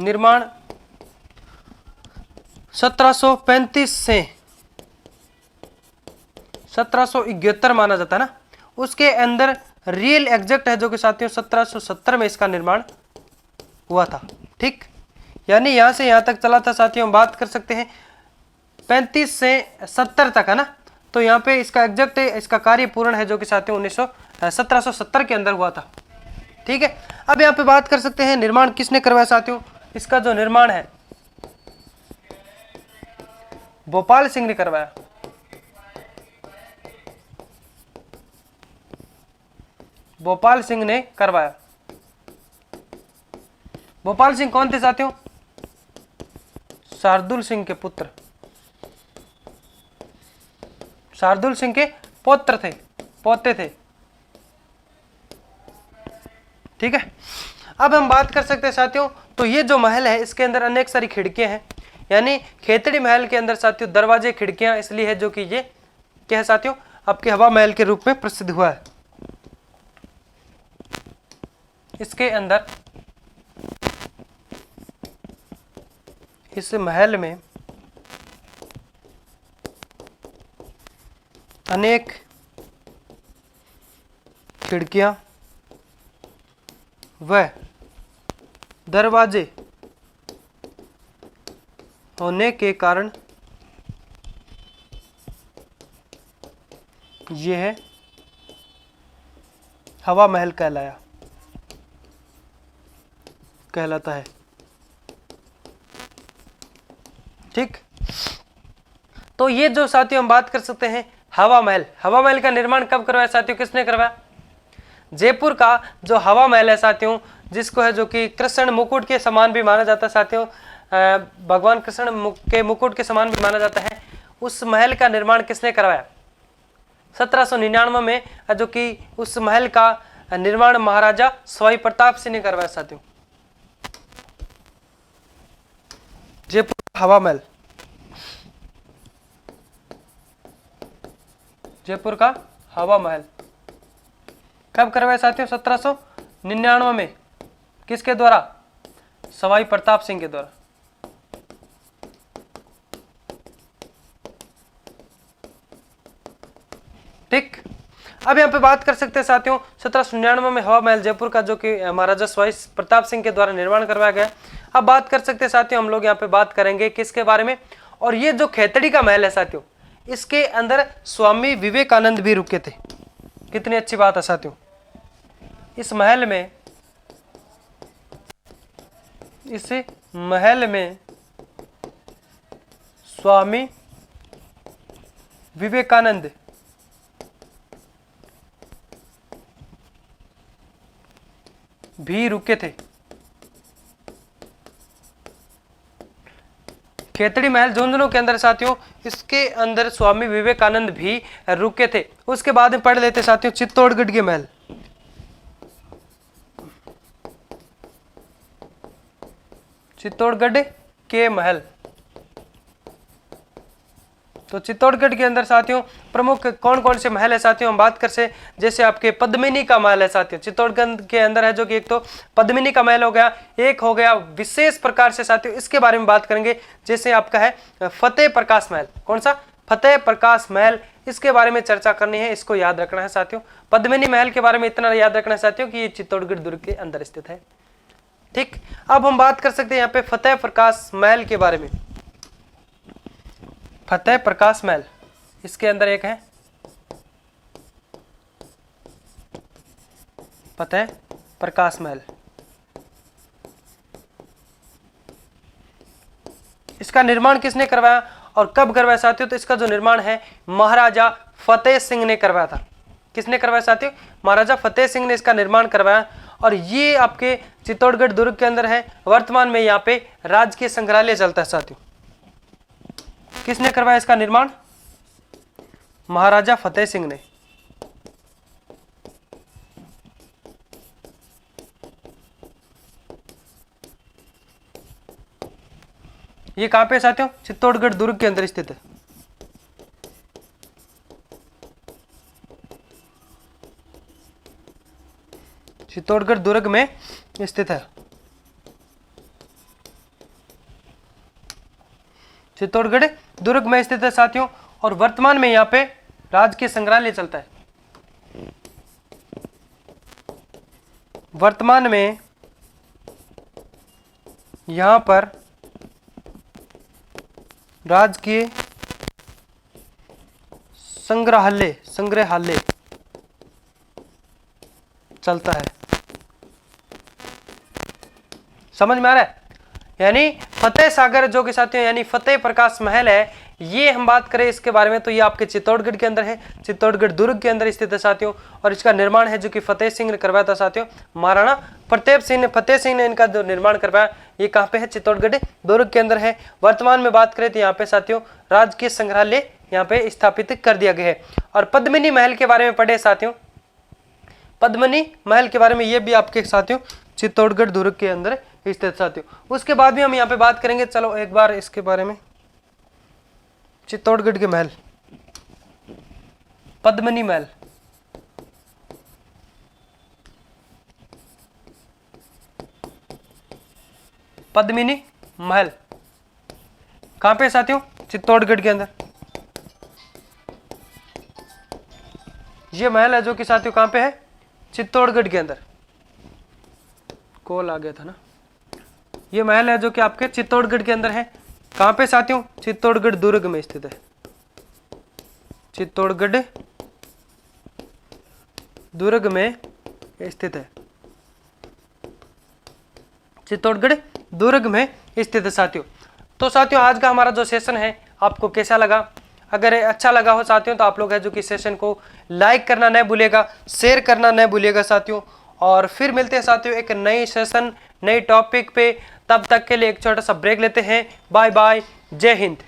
A: निर्माण 1735 से 1771 माना जाता है ना, उसके अंदर रियल एग्जैक्ट है जो कि साथियों 1770 में इसका निर्माण हुआ था। ठीक, यानी यहां से यहां तक चला था साथियों, हम बात कर सकते हैं 35 से 70 तक है ना। तो यहाँ पे इसका एग्जैक्ट इसका कार्य पूर्ण है जो कि साथियों 1770 के अंदर हुआ था। ठीक है, अब यहाँ पे बात कर सकते हैं निर्माण किसने करवाया साथियों। इसका जो निर्माण है भोपाल सिंह ने करवाया। भोपाल सिंह ने करवाया। भोपाल सिंह कौन थे साथियों, शार्दुल सिंह के पुत्र, शार्दुल सिंह के पोते थे। ठीक है, अब हम बात कर सकते हैं साथियों, तो ये जो महल है इसके अंदर अनेक सारी खिड़कियां हैं, यानी खेतड़ी महल के अंदर साथियों दरवाजे खिड़कियां इसलिए है जो कि ये क्या है साथियों आपके हवा महल के रूप में प्रसिद्ध हुआ है। इसके अंदर इस महल में अनेक खिड़कियां व दरवाजे होने के कारण यह हवा महल कहलाता है। ठीक, तो ये जो साथियों हम बात कर सकते हैं हवा महल का निर्माण कब करवाया साथियों, किसने करवाया। जयपुर का जो हवा महल है साथियों, जिसको है जो कि कृष्ण मुकुट के समान भी माना जाता है साथियों, भगवान कृष्ण के मुकुट के समान भी माना जाता है, उस महल का निर्माण किसने करवाया 1799 में, जो कि उस महल का निर्माण महाराजा सवाई प्रताप सिंह ने करवाया साथियों। जयपुर हवा महल, जयपुर का हवा महल कब करवाया साथियों 1799 में, किसके द्वारा, सवाई प्रताप सिंह के द्वारा। ठीक, अब यहाँ पे बात कर सकते हैं साथियों 1799 में हवा महल जयपुर का, जो कि महाराजा सवाई प्रताप सिंह के द्वारा निर्माण करवाया गया। अब बात कर सकते हैं साथियों हम लोग यहाँ पे बात करेंगे किसके बारे में, और ये जो खेतड़ी का महल है साथियों, इसके अंदर स्वामी विवेकानंद भी रुके थे। कितनी अच्छी बात है साथियों, इस महल में स्वामी विवेकानंद भी रुके थे। खेतड़ी महल झुंझुनू के अंदर साथियों, इसके अंदर स्वामी विवेकानंद भी रुके थे। उसके बाद में पढ़ लेते साथियों चित्तौड़गढ़ के महल। चित्तौड़गढ़ के महल, तो चित्तौड़गढ़ के अंदर साथियों प्रमुख कौन कौन से महल है साथियों, हम बात कर से जैसे आपके पद्मिनी का महल है साथियों, चित्तौड़गढ़ के अंदर है, जो कि एक तो पद्मिनी का महल हो गया, एक हो गया विशेष प्रकार से साथियों इसके बारे में बात करेंगे, जैसे आपका है फतेह प्रकाश महल। कौन सा? फतेह प्रकाश महल, इसके बारे में चर्चा करनी है, इसको याद रखना है साथियों। पद्मिनी महल के बारे में इतना याद रखना है साथियों कि ये चित्तौड़गढ़ दुर्ग के अंदर स्थित है। ठीक, अब हम बात कर सकते हैं यहाँ पे फतेह प्रकाश महल के बारे में। फतेह प्रकाश महल, इसके अंदर एक है फतेह प्रकाश महल। इसका निर्माण किसने करवाया और कब करवाया साथियों? तो इसका जो निर्माण है महाराजा फतेह सिंह ने करवाया था। किसने करवाया साथियों? महाराजा फतेह सिंह ने इसका निर्माण करवाया, और ये आपके चित्तौड़गढ़ दुर्ग के अंदर है। वर्तमान में यहाँ पे राजकीय संग्रहालय चलता है साथियों। किसने करवाया इसका निर्माण? महाराजा फतेह सिंह ने। ये कहां पे साथियों? चित्तौड़गढ़ दुर्ग के अंदर स्थित है। चित्तौड़गढ़ दुर्ग में स्थित है। चित्तौड़गढ़ दुर्ग में स्थित है साथियों, और वर्तमान में यहाँ पे राजकीय संग्रहालय चलता है। वर्तमान में यहाँ पर राजकीय संग्रहालय चलता है। समझ में आ रहा है? यानी फतेह सागर जो कि साथियों यानी फतेह प्रकाश महल है, ये हम बात करें इसके बारे में तो ये आपके चित्तौड़गढ़ के अंदर है, चित्तौड़गढ़ दुर्ग के अंदर स्थित है साथियों। और इसका निर्माण है जो कि फतेह सिंह ने करवाया था साथियों। महाराणा फतेह सिंह ने इनका जो निर्माण करवाया, ये कहाँ पे है? चित्तौड़गढ़ दुर्ग के अंदर है। वर्तमान में बात करें तो यहाँ पे साथियों राजकीय संग्रहालय यहाँ पे स्थापित कर दिया गया है। और पद्मिनी महल के बारे में पढ़े साथियों, पद्मिनी महल के बारे में ये भी आपके साथियों चित्तौड़गढ़ दुर्ग के अंदर स्थित साथियों। उसके बाद भी हम यहाँ पे बात करेंगे। चलो एक बार इसके बारे में, चित्तौड़गढ़ के महल, पद्मिनी महल, पद्मिनी महल कहां पे साथियों? चित्तौड़गढ़ के अंदर। ये महल है जो कि साथियों कहां पे है? चित्तौड़गढ़ के अंदर। कॉल आ गया था ना। ये महल है जो कि आपके चित्तौड़गढ़ के अंदर है। कहां पे साथियों? चित्तौड़गढ़ दुर्ग में स्थित है। चित्तौड़गढ़ दुर्ग में स्थित है। चित्तौड़गढ़ दुर्ग में स्थित है साथियों। तो साथियों आज का हमारा जो सेशन है आपको कैसा लगा? अगर अच्छा लगा हो साथियों तो आप लोग है जो कि सेशन को लाइक करना न भूलिएगा, शेयर करना न भूलिएगा साथियों। और फिर मिलते हैं साथियों एक नई सेशन नई टॉपिक पे। तब तक के लिए एक छोटा सा ब्रेक लेते हैं। बाय बाय, जय हिंद।